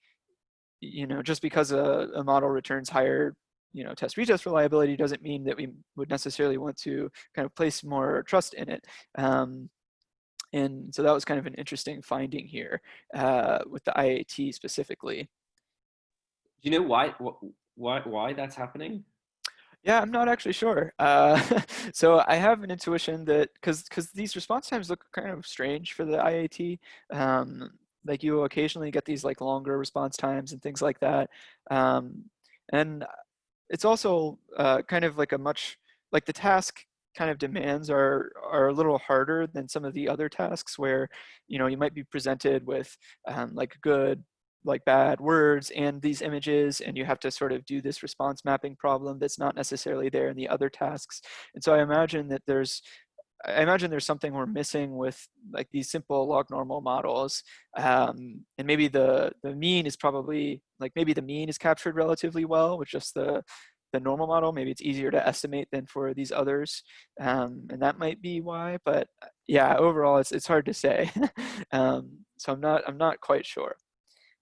just because a model returns higher test-retest reliability doesn't mean that we would necessarily want to kind of place more trust in it. And so that was kind of an interesting finding here with the IAT specifically. Do you know why that's happening? Yeah, I'm not actually sure. So I have an intuition that because these response times look kind of strange for the IAT. Like you occasionally get these like longer response times and things like that. And it's also kind of like the task kind of demands are a little harder than some of the other tasks where, you might be presented with like good, like bad words and these images, and you have to sort of do this response mapping problem that's not necessarily there in the other tasks. And so I imagine there's something we're missing with like these simple log normal models. And maybe the mean is probably like, maybe the mean is captured relatively well with just the normal model. Maybe it's easier to estimate than for these others. And that might be why, but yeah, overall it's hard to say. So I'm not quite sure.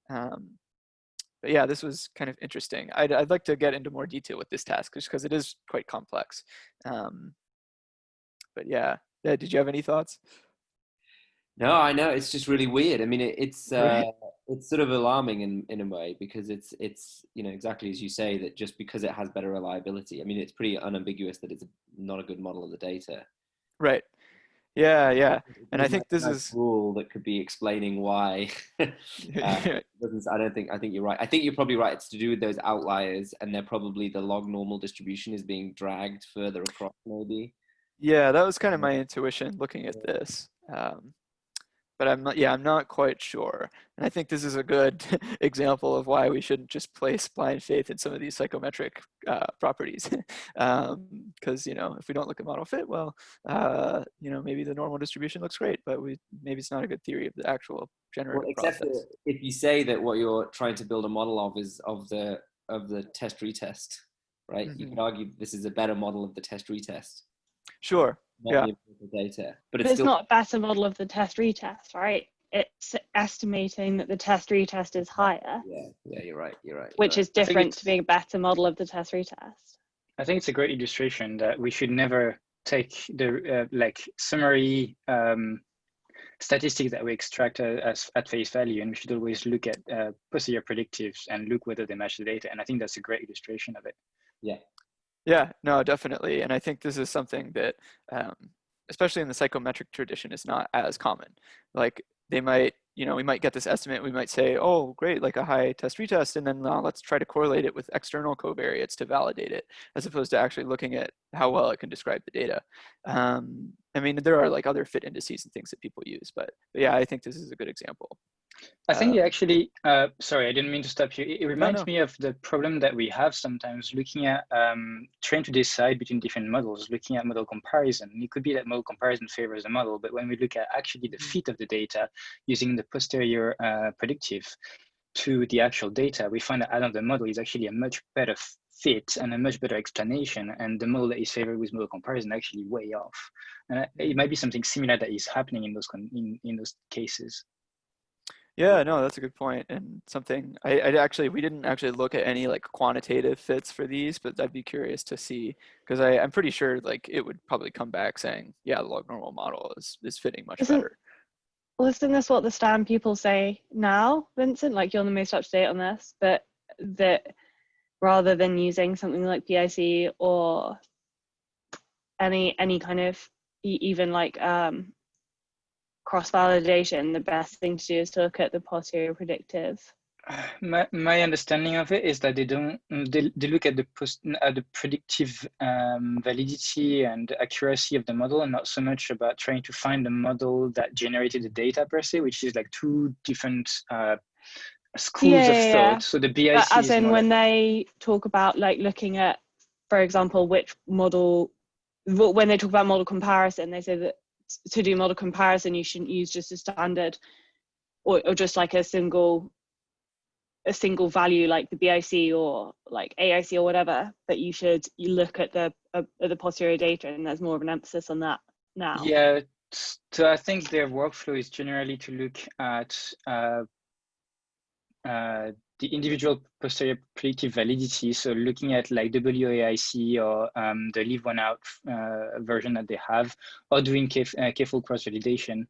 But yeah, this was kind of interesting. I'd like to get into more detail with this task just because it is quite complex. But yeah, did you have any thoughts? No, I know, it's just really weird. I mean, it's Right. it's sort of alarming in a way, because it's exactly as you say, that just because it has better reliability, I mean, it's pretty unambiguous that it's not a good model of the data. Right. Yeah. And I There's no think this nice is rule that could be explaining why. I think you're right. I think you're probably right. It's to do with those outliers, and they're probably the log normal distribution is being dragged further across, maybe. yeah, that was kind of my intuition looking at this. But I'm not quite sure. And I think this is a good example of why we shouldn't just place blind faith in some of these psychometric properties. Because, if we don't look at model fit, well, maybe the normal distribution looks great, but maybe it's not a good theory of the actual generative Except process. if you say that what you're trying to build a model of is of the test-retest, right? You could argue this is a better model of the test-retest, Sure. not Yeah. the empirical data, but But it's it's still not a better model of the test-retest, right? It's estimating that the test-retest is higher, yeah. You're right. which is I think different to being a better model of the test-retest. I think it's a great illustration that we should never take the summary statistics that we extract as at face value, and we should always look at posterior predictives and look whether they match the data. And I think that's a great illustration of it. Yeah, no, definitely. And I think this is something that, especially in the psychometric tradition, is not as common. Like they might, we might get this estimate, we might say, oh, great, like a high test-retest, and then let's try to correlate it with external covariates to validate it, as opposed to actually looking at how well it can describe the data. I mean, there are like other fit indices and things that people use, but yeah, I think this is a good example. I think it actually, sorry, I didn't mean to stop you. It reminds No. me of the problem that we have sometimes looking at trying to decide between different models, looking at model comparison. It could be that model comparison favors the model, but when we look at actually the fit of the data using the posterior predictive to the actual data, we find that the model is actually a much better fit and a much better explanation, and the model that is favored with model comparison actually way off. And it might be something similar that is happening in those in those cases. Yeah, no, that's a good point, and something we didn't actually look at any like quantitative fits for these, but I'd be curious to see, because I'm pretty sure like it would probably come back saying, yeah, the log normal model is fitting much better. Isn't this what the STAN people say now, Vincent? Like, you're the most up to date on this, but that rather than using something like PIC or any kind of even like cross-validation, the best thing to do is to look at the posterior predictive. My understanding of it is that they look at the predictive validity and accuracy of the model, and not so much about trying to find a model that generated the data per se, which is like two different schools of thought. So the BIC but as is in more when they talk about like looking at, for example, which model, when they talk about model comparison, they say that to do model comparison, you shouldn't use just a standard or just like a single value like the BIC or like AIC or whatever, but you look at the posterior data, and there's more of an emphasis on that now. Yeah, so I think their workflow is generally to look at the individual posterior predictive validity, so looking at like WAIC or the leave one out version that they have, or doing careful cross-validation,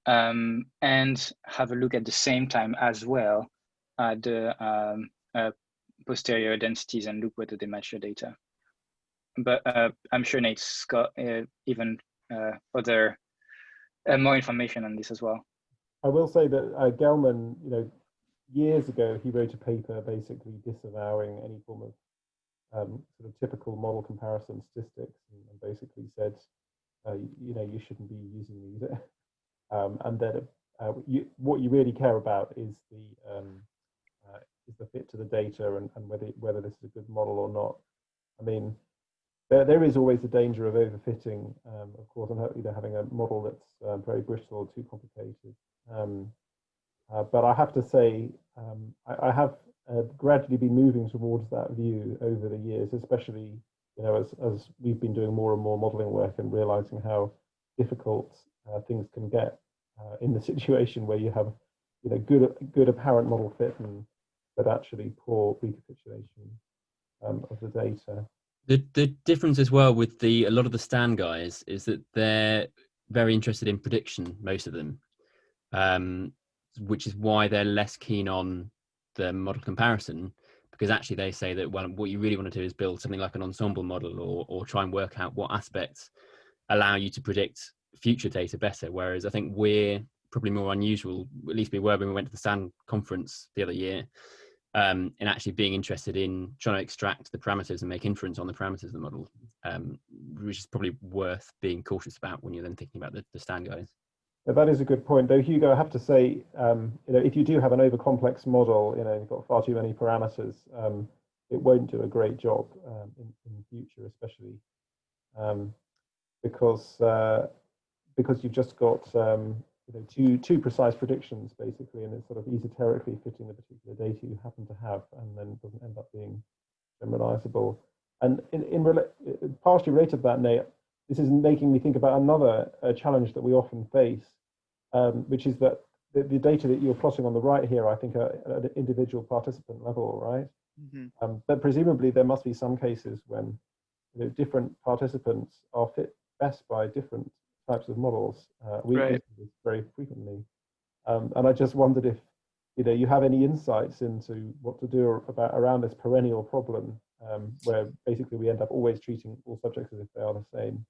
and have a look at the same time as well at the posterior densities and look whether they match your data. But I'm sure Nate's got even other more information on this as well. I will say that Gelman, years ago, he wrote a paper basically disavowing any form of sort of typical model comparison statistics, and basically said, you shouldn't be using these. And then what you really care about is the fit to the data and whether this is a good model or not. I mean, there is always the danger of overfitting, of course, and having a model that's very brittle or too complicated. But I have to say, I have gradually been moving towards that view over the years, especially as we've been doing more and more modeling work and realizing how difficult things can get in the situation where you have good apparent model fit but actually poor recapitulation of the data. The difference as well with a lot of the STAN guys is that they're very interested in prediction, most of them, which is why they're less keen on the model comparison, because actually they say that, well, what you really want to do is build something like an ensemble model or try and work out what aspects allow you to predict future data better. Whereas I think we're probably more unusual, at least we were when we went to the STAN conference the other year, in actually being interested in trying to extract the parameters and make inference on the parameters of the model, which is probably worth being cautious about when you're then thinking about the STAN guys. Yeah, that is a good point, though, Hugo. I have to say, if you do have an over-complex model, you've got far too many parameters, it won't do a great job in the future, especially because you've just got too precise predictions, basically, and it's sort of esoterically fitting the particular data you happen to have, and then it doesn't end up being generalizable. And partially related to that, Nate, this is making me think about another challenge that we often face, which is that the data that you're plotting on the right here, I think, are at an individual participant level, right? Mm-hmm. But presumably there must be some cases when different participants are fit best by different types of models. We do this very frequently, and I just wondered if you have any insights into what to do around this perennial problem, where basically we end up always treating all subjects as if they are the same.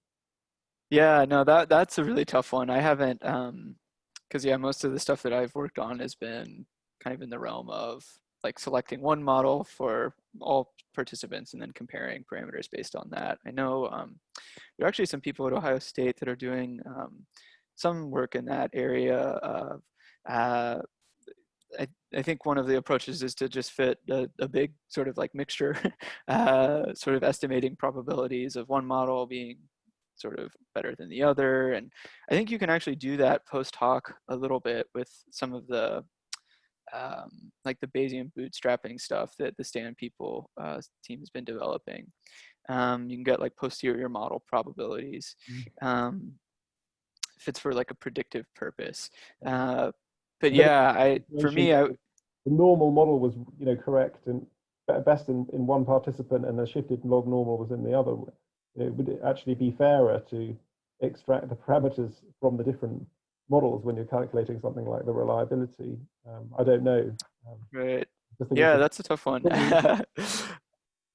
Yeah, no, that's a really tough one. I haven't, because most of the stuff that I've worked on has been kind of in the realm of like selecting one model for all participants and then comparing parameters based on that. I know there are actually some people at Ohio State that are doing some work in that area of, I think one of the approaches is to just fit a big sort of like mixture, sort of estimating probabilities of one model being sort of better than the other. And I think you can actually do that post hoc a little bit with some of the like the Bayesian bootstrapping stuff that the Stan people team has been developing. You can get like posterior model probabilities. If it's for like a predictive purpose. But yeah, for me, the normal model was, you know, correct and best in one participant, and the shifted log normal was in the other. Would it actually be fairer to extract the parameters from the different models when you're calculating something like the reliability? I don't know. Right. Yeah, that's a tough one.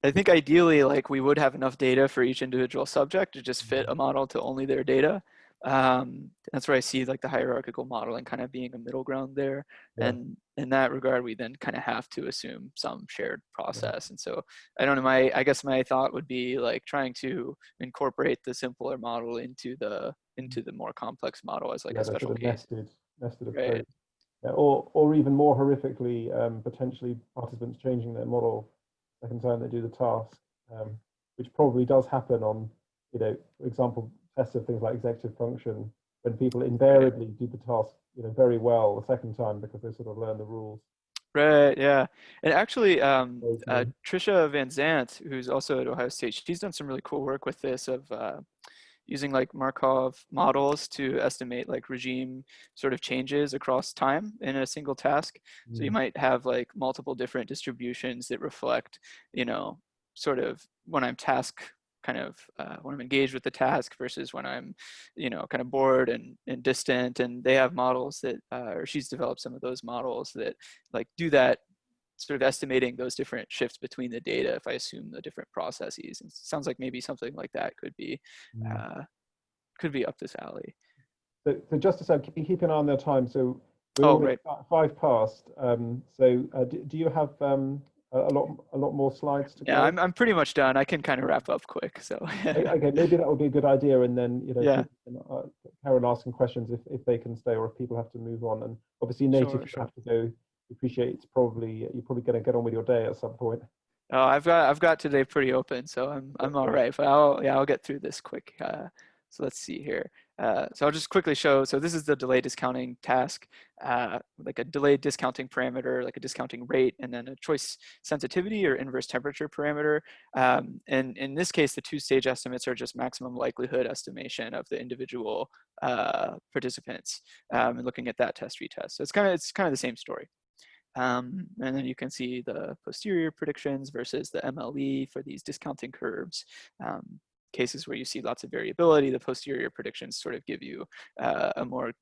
I think ideally, like, we would have enough data for each individual subject to just fit a model to only their data. That's where I see like the hierarchical modeling kind of being a middle ground there. Yeah. And in that regard, we then kind of have to assume some shared process. Yeah. And so I don't know, I guess my thought would be like trying to incorporate the simpler model into the more complex model as like a special case. Nested approach. Right. Yeah, or even more horrifically, potentially participants changing their model second time they do the task, which probably does happen on, you know, for example, tests of things like executive function, when people invariably do the task, you know, very well the second time because they sort of learn the rules. Right, yeah. And actually, Trisha Van Zandt, who's also at Ohio State, she's done some really cool work with this of using like Markov models to estimate like regime sort of changes across time in a single task. So you might have like multiple different distributions that reflect, you know, sort of when I'm when I'm engaged with the task versus when I'm, you know, kind of bored and distant. And they have models that, or she's developed some of those models that like do that, sort of estimating those different shifts between the data if I assume the different processes. And it sounds like maybe something like that could be up this alley. So just to say, keep an eye on their time. So we're 5 past. Do you have a lot more slides to go? Yeah, I'm pretty much done. I can kind of wrap up quick. So okay, maybe that would be a good idea, and then, you know, yeah, Karen asking questions if they can stay or if people have to move on. And obviously, native have to go. Appreciate you're probably going to get on with your day at some point. Oh, I've got today pretty open, so I'm all right. But I'll get through this quick. So let's see here. So I'll just quickly show. So this is the delay discounting task, like a delayed discounting parameter, like a discounting rate, and then a choice sensitivity or inverse temperature parameter. And in this case, the 2-stage estimates are just maximum likelihood estimation of the individual participants, and looking at that test-retest. So it's kind of the same story. And then you can see the posterior predictions versus the MLE for these discounting curves. Cases where you see lots of variability, the posterior predictions sort of give you a more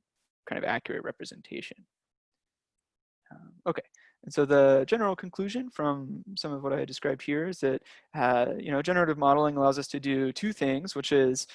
kind of accurate representation. Okay, and so the general conclusion from some of what I described here is that you know, generative modeling allows us to do 2 things, which is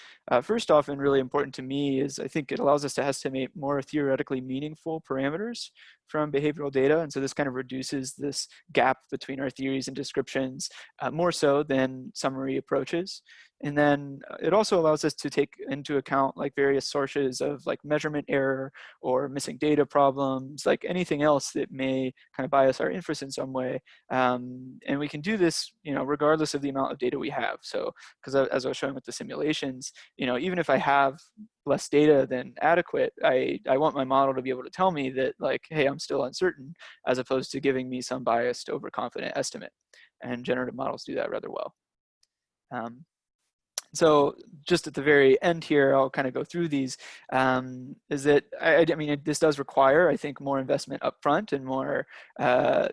first off, and really important to me, is I think it allows us to estimate more theoretically meaningful parameters from behavioral data. And so this kind of reduces this gap between our theories and descriptions more so than summary approaches. And then it also allows us to take into account like various sources of like measurement error or missing data problems, like anything else that may kind of bias our inference in some way. And we can do this, you know, regardless of the amount of data we have. So, because as I was showing with the simulations, you know, even if I have less data than adequate, I want my model to be able to tell me that like, hey, I'm still uncertain, as opposed to giving me some biased, overconfident estimate. And generative models do that rather well. So just at the very end here, I'll kind of go through these, is that, I mean, this does require, I think, more investment upfront and more,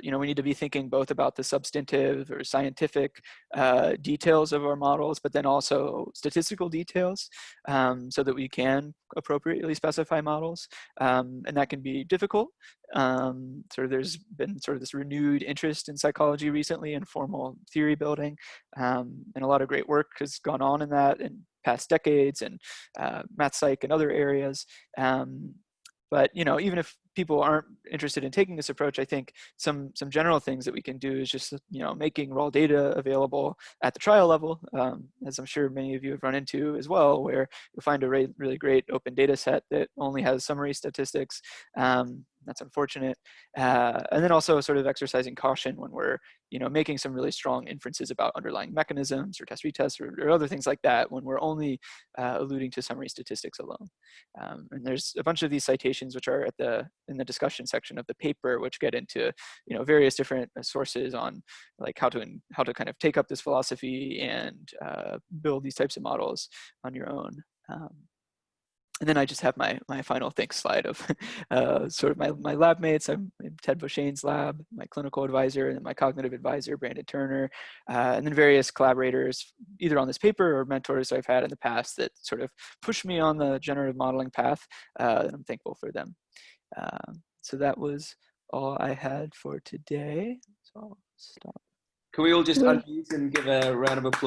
you know, we need to be thinking both about the substantive or scientific details of our models, but then also statistical details, so that we can appropriately specify models. And that can be difficult. Sort of there's been sort of this renewed interest in psychology recently in formal theory building, and a lot of great work has gone on in that in past decades, and math psych and other areas. But, you know, even if people aren't interested in taking this approach, I think some general things that we can do is just, you know, making raw data available at the trial level, as I'm sure many of you have run into as well, where you'll find a really great open data set that only has summary statistics. That's unfortunate. And then also sort of exercising caution when we're, making some really strong inferences about underlying mechanisms or test-retest or other things like that, when we're only alluding to summary statistics alone. And there's a bunch of these citations which are in the discussion section of the paper, which get into, various different sources on like how to kind of take up this philosophy and build these types of models on your own. And then I just have my final thanks slide of sort of my lab mates. I'm in Ted Beauchesne's lab, my clinical advisor, and my cognitive advisor, Brandon Turner, and then various collaborators, either on this paper or mentors I've had in the past that sort of pushed me on the generative modeling path, and I'm thankful for them. So that was all I had for today. So I'll stop. Can we all just unmute and give a round of applause?